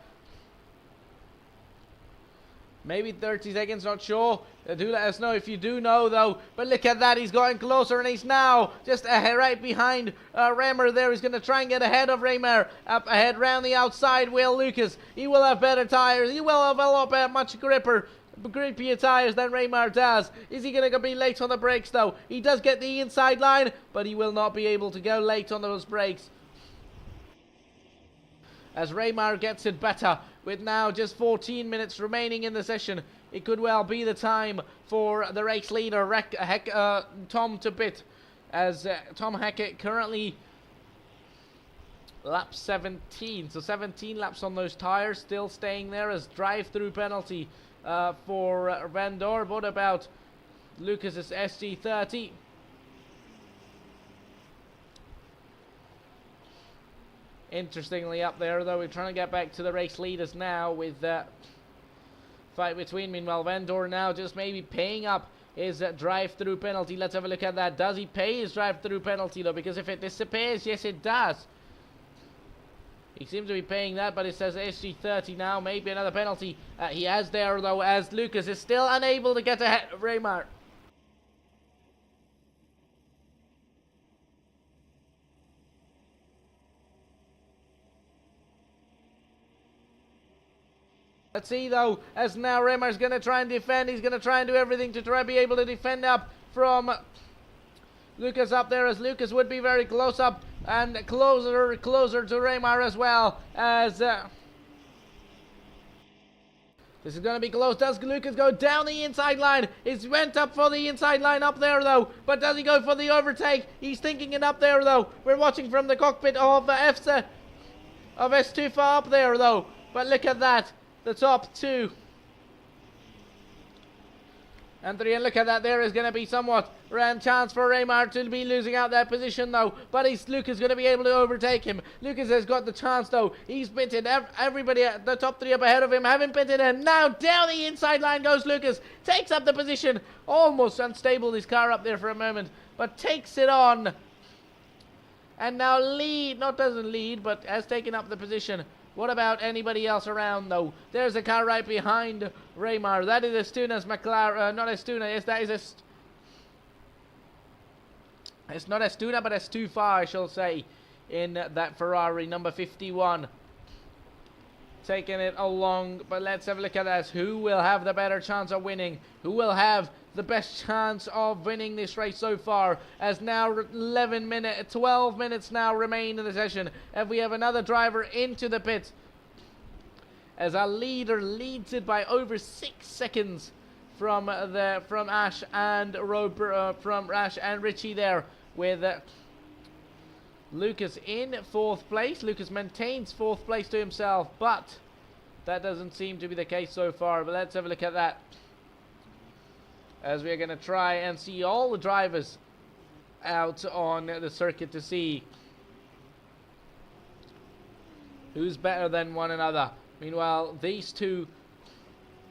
Maybe 30 seconds, not sure. Do let us know if you do know, though. But look at that, he's going closer, and he's now just right behind Remer there. He's going to try and get ahead of Remer. Up ahead, round the outside, Will Lucas. He will have better tires. He will have a lot much grippier tires than Remer does. Is he going to be late on the brakes, though? He does get the inside line, but he will not be able to go late on those brakes, as Reymar gets it better, with now just 14 minutes remaining in the session. It could well be the time for the race leader, Tom, to pit, as Tom Hackett currently lap 17. So 17 laps on those tires, still staying there as drive-through penalty for Vendor. What about Lucas's SG30? Interestingly up there, though, we're trying to get back to the race leaders now with fight between. Meanwhile, Vendor now just maybe paying up his drive-through penalty. Let's have a look at that. Does he pay his drive-through penalty, though? Because if it disappears, yes, it does. He seems to be paying that, but it says SG30 now. Maybe another penalty he has there, though, as Lucas is still unable to get ahead of Reymar. Let's see, though, as now Remar's going to try and defend. He's going to try and do everything to try and be able to defend up from Lucas up there, as Lucas would be very close up and closer to Remar as well, as this is going to be close. Does Lucas go down the inside line? He's went up for the inside line up there, though, but does he go for the overtake? He's thinking it up there, though. We're watching from the cockpit of S2 far up there, though, but look at that. The top 2 and 3, and look at that, there is going to be somewhat around chance for Reymar to be losing out that position, though, but Lucas going to be able to overtake him. Lucas has got the chance, though. He's pitted. Everybody at the top 3 up ahead of him haven't pitted, and now down the inside line goes Lucas, takes up the position. Almost unstable, his car up there for a moment, but takes it on, and now doesn't lead, but has taken up the position. What about anybody else around, though? There's a car right behind Reymar. That is Estuna's McLaren. Not Estuna. Yes, that is it's not Estuna, but S2 far, I shall say, in that Ferrari, number 51. Taking it along, but let's have a look at this. Who will have the better chance of winning? Who will have the best chance of winning this race so far, as now 12 minutes now remain in the session, and we have another driver into the pit, as our leader leads it by over 6 seconds from Ash and Richie there, with Lucas in 4th place. Lucas maintains 4th place to himself, but that doesn't seem to be the case so far. But let's have a look at that, as we're going to try and see all the drivers out on the circuit to see who's better than one another. Meanwhile, these two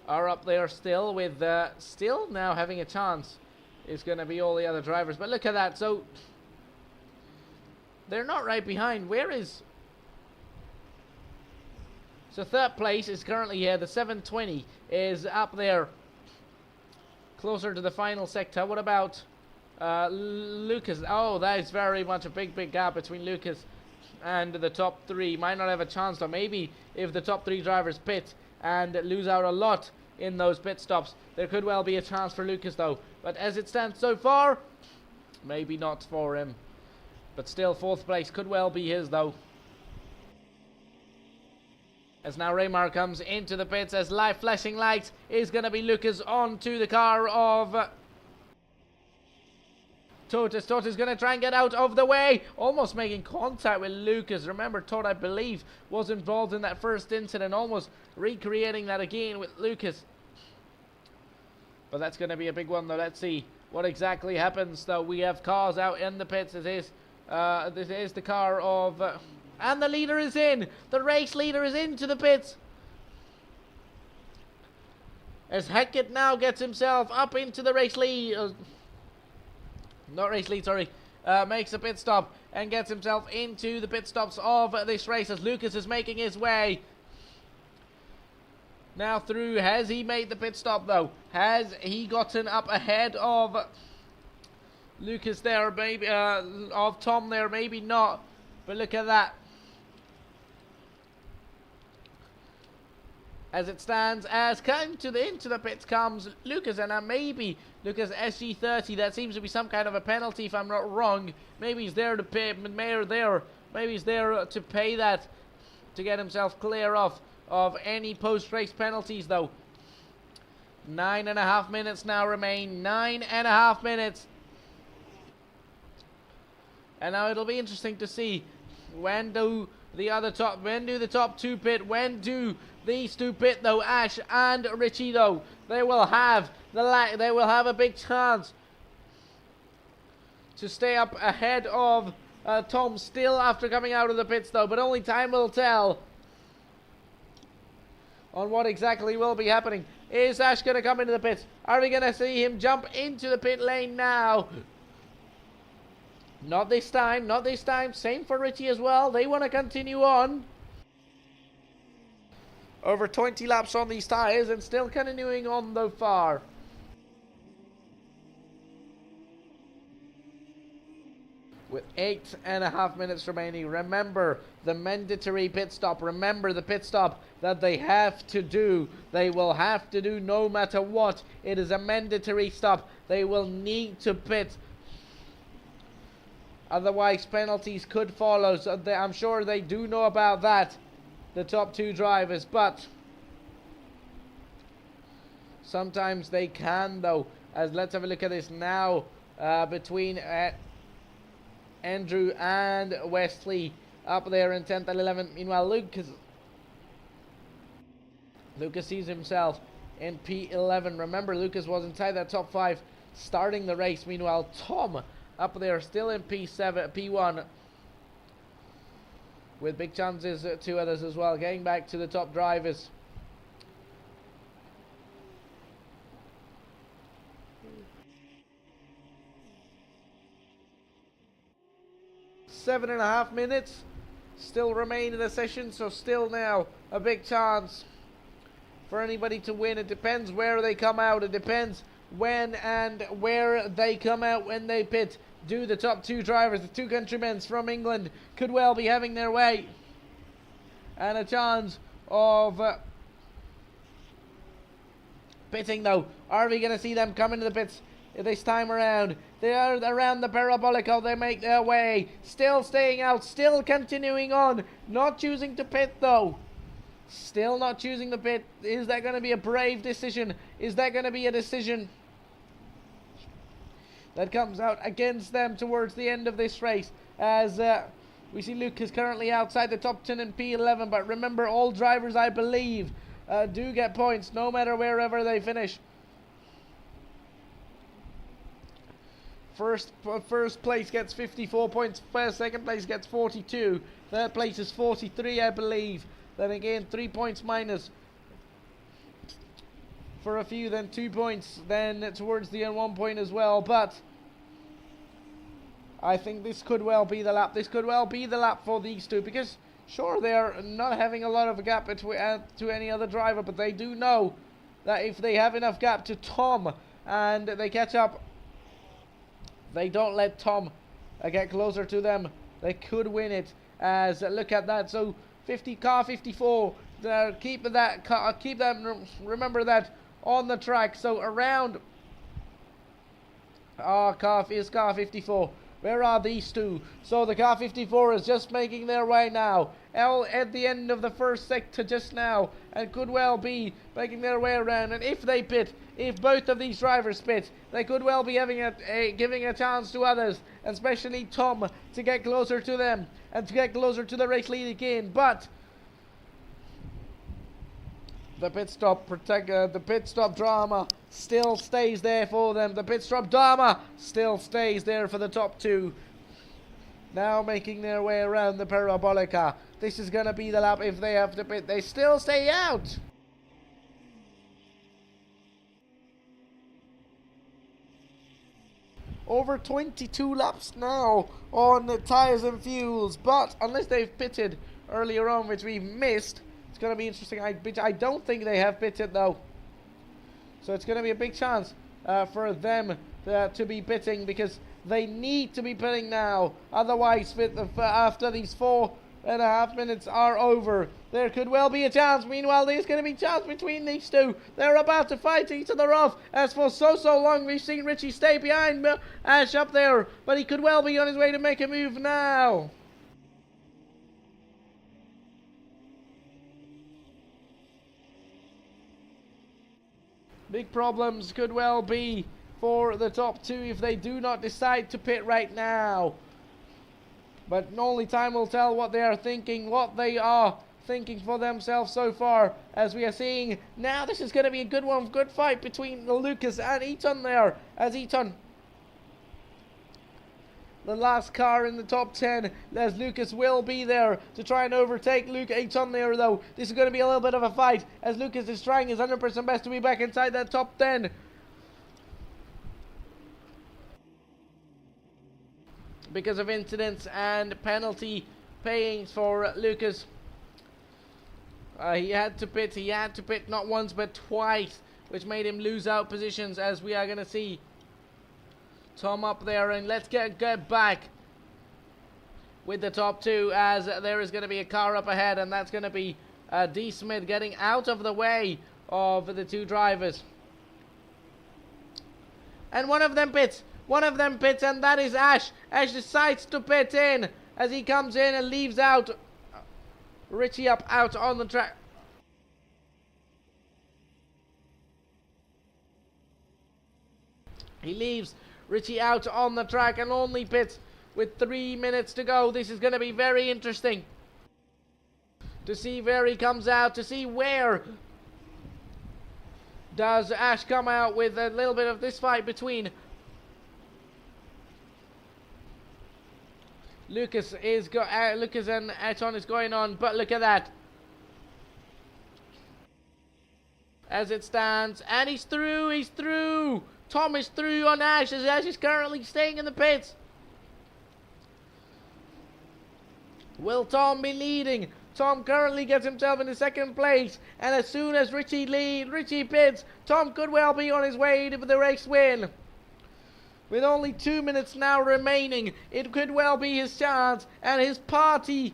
are up there still, with still now having a chance. It's going to be all the other drivers. But look at that. So they're not right behind. Where is... So 3rd place is currently here. The 720 is up there, closer to the final sector. What about Lucas? Oh, that is very much a big gap between Lucas and the top 3 might not have a chance. Or maybe if the top 3 drivers pit and lose out a lot in those pit stops, there could well be a chance for Lucas though. But as it stands so far, maybe not for him. But still, 4th place could well be his though. As now Raymar comes into the pits, as live flashing lights is going to be Lucas onto the car of Todt. Todt is going to try and get out of the way, almost making contact with Lucas. Remember, Todt, I believe, was involved in that first incident, almost recreating that again with Lucas. But that's going to be a big one though. Let's see what exactly happens though. We have cars out in the pits. This is the car of and the leader is in. The race leader is into the pits. As Hackett now gets himself up into the race lead. Not race lead, sorry. Makes a pit stop and gets himself into the pit stops of this race as Lucas is making his way now through. Has he made the pit stop though? Has he gotten up ahead of Lucas there? Maybe of Tom there, maybe not. But look at that. As it stands, as into the pits comes Lucas, and maybe Lucas SG30. That seems to be some kind of a penalty, if I'm not wrong. Maybe he's there to pay. Maybe he's there to pay that, to get himself clear of any post-race penalties, though. 9.5 minutes now remain. 9.5 minutes. And now it'll be interesting to see when do the top 2 pit. When do these 2 pit though? Ash and Richie though, they will have a big chance to stay up ahead of Tom still after coming out of the pits though, but only time will tell on what exactly will be happening. Is Ash going to come into the pits? Are we going to see him jump into the pit lane now? Not this time, not this time. Same for Richie as well. They want to continue on. Over 20 laps on these tyres and still continuing on though far. With 8.5 minutes remaining. Remember the mandatory pit stop. Remember the pit stop that they have to do. They will have to do no matter what. It is a mandatory stop. They will need to pit. Otherwise penalties could follow. So I'm sure they do know about that, the top 2 drivers, but sometimes they can though. As let's have a look at this now between Andrew and Wesley up there in 10th and 11th. Meanwhile Lucas sees himself in P11. Remember, Lucas was inside that top 5 starting the race. Meanwhile Tom up there still in P1 with big chances to others as well, getting back to the top drivers. Seven and a half minutes still remain in the session, so still now a big chance for anybody to win. It depends where they come out. It depends when and where they come out when they pit. Do the top 2 drivers, the 2 countrymen from England, could well be having their way and a chance of pitting though. Are we going to see them come into the pits this time around? They are around the parabolic. They make their way, still staying out, still continuing on, not choosing to pit though. Still not choosing the pit. Is that going to be a brave decision? Is that going to be a decision that comes out against them towards the end of this race? As we see Lucas currently outside the top 10 in P11, but remember, all drivers, I believe, do get points no matter wherever they finish. First place gets 54 points, second place gets 42, third place is 43, I believe. Then again, 3 points minus for a few, then 2 points, then towards the end 1 point as well. But I think this could well be the lap. This could well be the lap for these 2, because sure, they're not having a lot of a gap to any other driver, but they do know that if they have enough gap to Tom and they catch up, they don't let Tom get closer to them, they could win it. As look at that, so car 54. Keep that. Remember that on the track. So around. Car 54. Where are these two? So the car 54 is just making their way now. At the end of the first sector just now, and could well be making their way around. And if they pit, if both of these drivers pit, they could well be having giving a chance to others, especially Tom, to get closer to them and to get closer to the race lead again. But the pit stop drama still stays there for them. The pit stop drama still stays there for the top two. Now making their way around the Parabolica. This is going to be the lap if they have to pit. They still stay out. Over 22 laps now on the tyres and fuels. But unless they've pitted earlier on, which we missed, it's going to be interesting. I don't think they have pitted though. So it's going to be a big chance for them to be pitting, because they need to be pitting now. Otherwise, after these 4.5 minutes are over, there could well be a chance. Meanwhile, there's going to be a chance between these two. They're about to fight each other off. As for so long, we've seen Richie stay behind Ash up there, but he could well be on his way to make a move now. Big problems could well be for the top two if they do not decide to pit right now. But only time will tell what they are thinking for themselves so far. As we are seeing now, this is going to be a good one, good fight between Lucas and Eaton there. As Eaton, the last car in the top 10, as Lucas will be there to try and overtake Eaton there though. This is going to be a little bit of a fight, as Lucas is trying his 100% best to be back inside that top 10. Because of incidents and penalty payings for Lucas. He had to pit not once but twice, which made him lose out positions, as we are going to see Tom up there. And let's get back with the top two, as there is going to be a car up ahead, and that's going to be D. Smith getting out of the way of the two drivers. And one of them pits, and that is Ash. Ash decides to pit in as he comes in and leaves out Richie out on the track. He leaves Richie out on the track and only pits with 3 minutes to go. This is going to be very interesting to see where he comes out, to see where does Ash come out with a little bit of this fight between Lucas and Eton is going on, but look at that. As it stands, and he's through. Tom is through on Ash, as Ash is currently staying in the pits. Will Tom be leading? Tom currently gets himself into second place, and as soon as Richie pits, Tom could well be on his way to the race win. With only 2 minutes now remaining, it could well be his chance and his party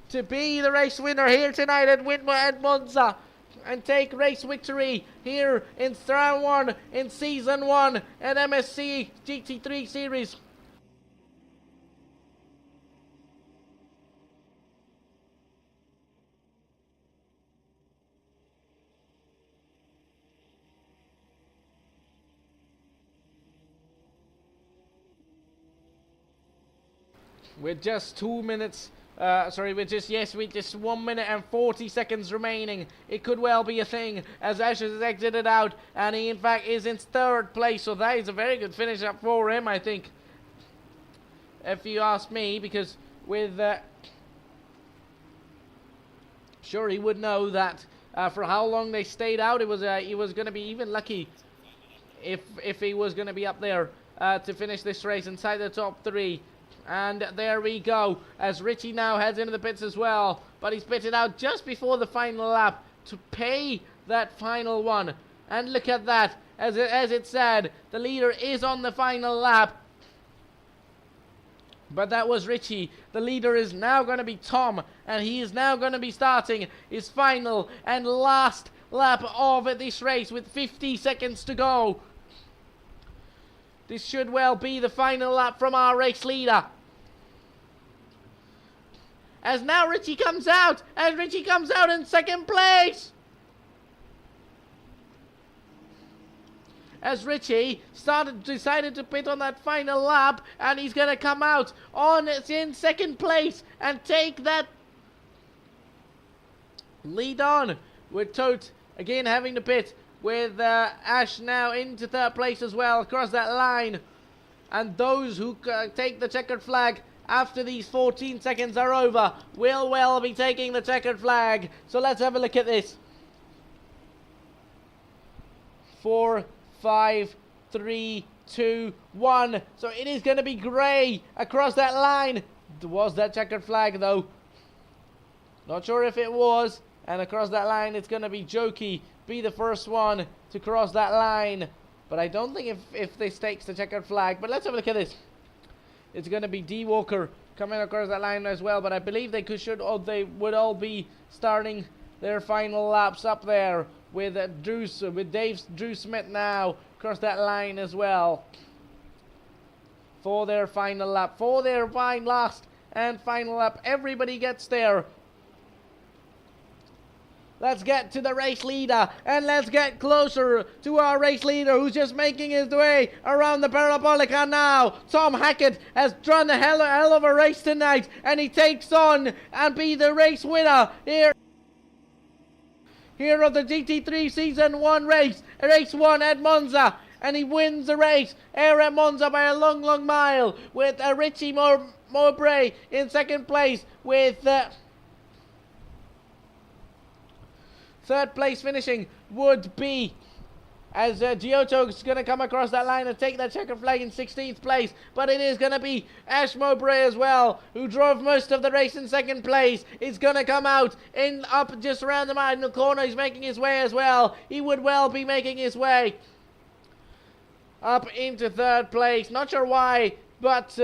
to be the race winner here tonight at Monza and take race victory here in round 1 in season 1 at MSC GT3 series. With just 2 minutes, with just 1 minute and 40 seconds remaining, it could well be a thing, as Ash has exited out, and he in fact is in third place, so that is a very good finish up for him, I think, if you ask me, because with, sure, he would know that for how long they stayed out, he was going to be even lucky if he was going to be up there to finish this race inside the top 3. And there we go, as Richie now heads into the pits as well, but he's pitted out just before the final lap to pay that final one. And look at that, as it said, the leader is on the final lap. But that was Richie. The leader is now going to be Tom, and he is now going to be starting his final and last lap of this race with 50 seconds to go. This should well be the final lap from our race leader. As now Richie comes out, in second place. As Richie decided to pit on that final lap, and he's going to come out in second place and take that lead on, with Tote again having to pit, with Ash now into third place as well across that line. And those who take the checkered flag after these 14 seconds are over will well be taking the checkered flag. So let's have a look at this. 4, 5, 3, 2, 1. So it is going to be Gray across that line. Was that checkered flag though? Not sure if it was. And across that line it's going to be Jokey, be the first one to cross that line. But I don't think if this takes the checkered flag. But let's have a look at this. It's going to be D Walker coming across that line as well. But I believe they would all be starting their final laps up there with Drew Smith now across that line as well for their final lap, for their last and final lap. Everybody gets there. Let's get to the race leader, and let's get closer to our race leader, who's just making his way around the Parabolica now. Tom Hackett has done a hell of a race tonight, and he takes on and be the race winner here of the GT3 Season 1 race 1 at Monza. And he wins the race here at Monza by a long mile, with Richie Mowbray in second place, with third place finishing would be as Giotto is going to come across that line and take that checkered flag in 16th place. But it is going to be Ash Mowbray as well, who drove most of the race in second place. He's going to come out up just around the margin corner. He's making his way as well. He would well be making his way up into third place. Not sure why, but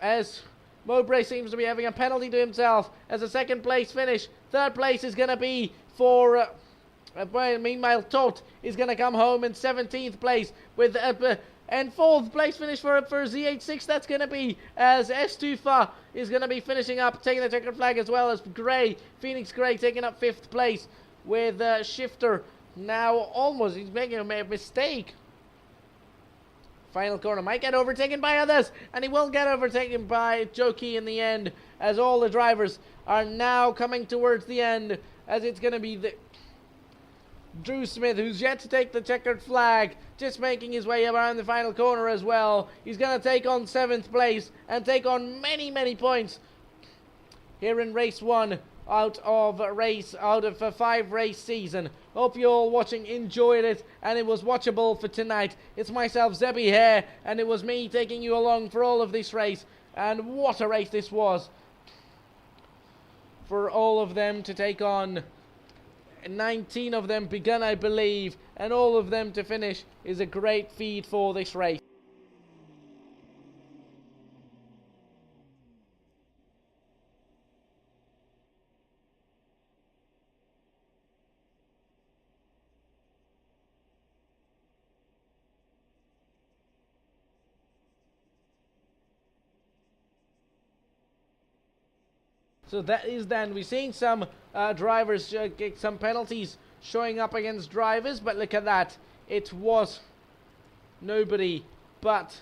as Mowbray seems to be having a penalty to himself as a second place finish. Third place is going to be for meanwhile Tote is going to come home in 17th place with and fourth place finish for ZH6. That's going to be as Estufa is going to be finishing up, taking the checkered flag, as well as Phoenix Gray taking up 5th place with Shifter now he's making a mistake. Final corner might get overtaken by others, and he will get overtaken by Jokey in the end, as all the drivers are now coming towards the end, as it's going to be Drew Smith, who's yet to take the checkered flag, just making his way around the final corner as well. He's going to take on 7th place and take on many points here in race 1 out of a 5 race season. Hope you all watching enjoyed it, and it was watchable for tonight. It's myself, Zebby here, and it was me taking you along for all of this race. And what a race this was, for all of them to take on. 19 of them begun, I believe, and all of them to finish is a great feat for this race. So that is then. We're seeing some drivers get some penalties showing up against drivers, but look at that. It was nobody but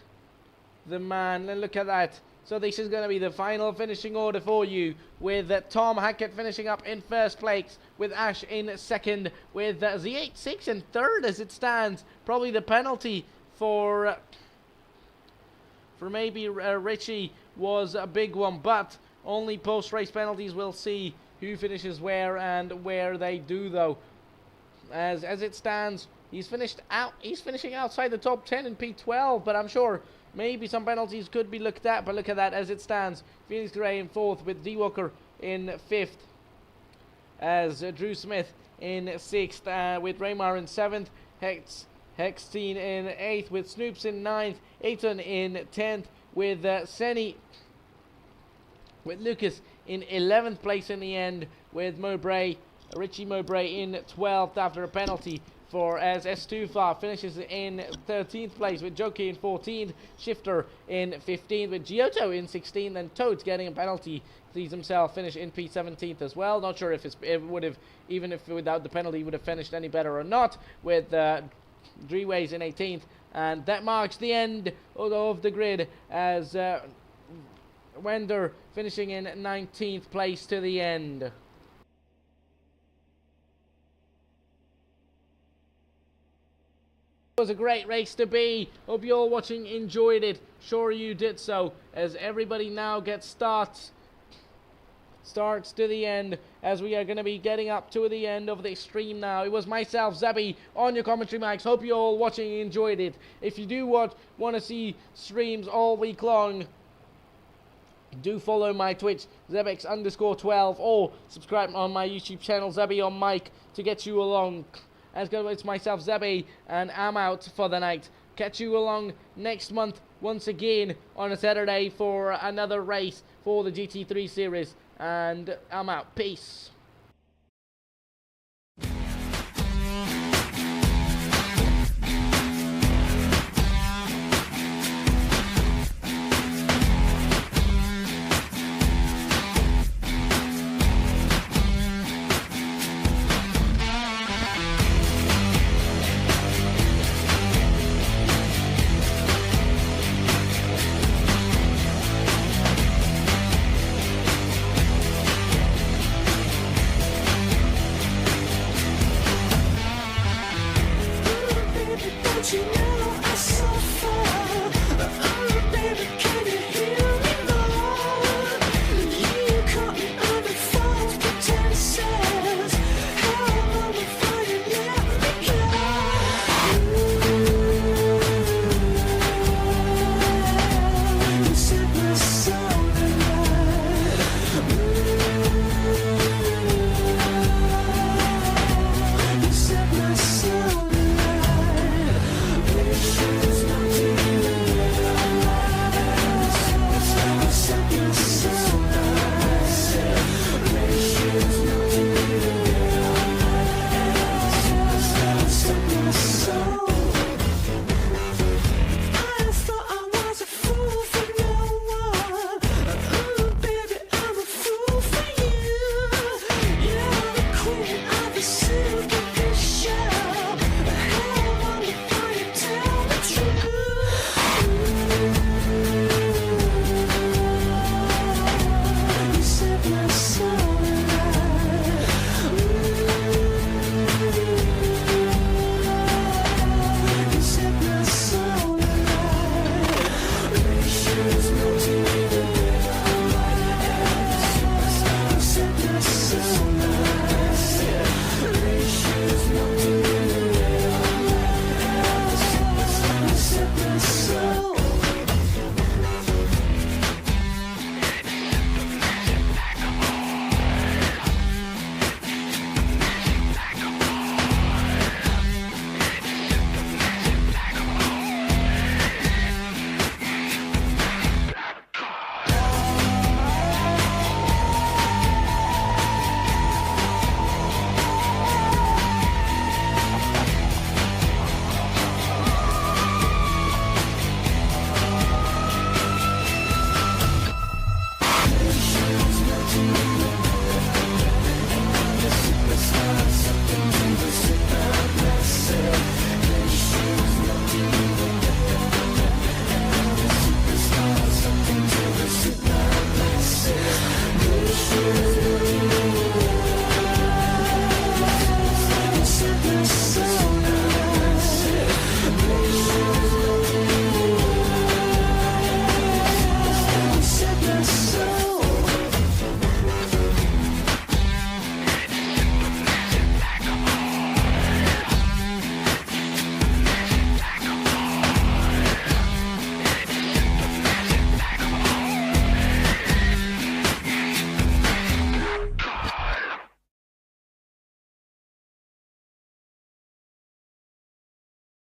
the man. And look at that. So this is going to be the final finishing order for you, with Tom Hackett finishing up in 1st place, with Ash in 2nd, with ZH6 in 3rd as it stands. Probably the penalty for maybe Richie was a big one, but only post-race penalties will see who finishes where and where they do, though. As it stands, he's finishing outside the top 10 in P12, but I'm sure maybe some penalties could be looked at. But look at that as it stands. Phoenix Gray in 4th, with D Walker in 5th, as Drew Smith in 6th, with Raymar in 7th, Hexteen in 8th, with Snoops in 9th, Aiton in 10th, with Senni, with Lucas in 11th place in the end, with Richie Mowbray in 12th after a penalty, for as S2FAR finishes in 13th place, with Joki in 14th, Shifter in 15th, with Giotto in 16th, and Toads getting a penalty sees himself finish in P17th as well. Not sure if it would have, even if without the penalty, would have finished any better or not, with Dreeways in 18th, and that marks the end of the grid as Wender finishing in 19th place to the end. It was a great race to be. Hope you all watching enjoyed it. Sure you did so, as everybody now gets starts to the end, as we are going to be getting up to the end of the stream now. It was myself, Zebby, on your commentary mics. Hope you all watching enjoyed it. If you do want to see streams all week long, do follow my Twitch, Zebex_12, or subscribe on my YouTube channel, Zebby on Mic, to get you along. As it's myself, Zebby, and I'm out for the night. Catch you along next month once again on a Saturday for another race for the GT3 series. And I'm out. Peace.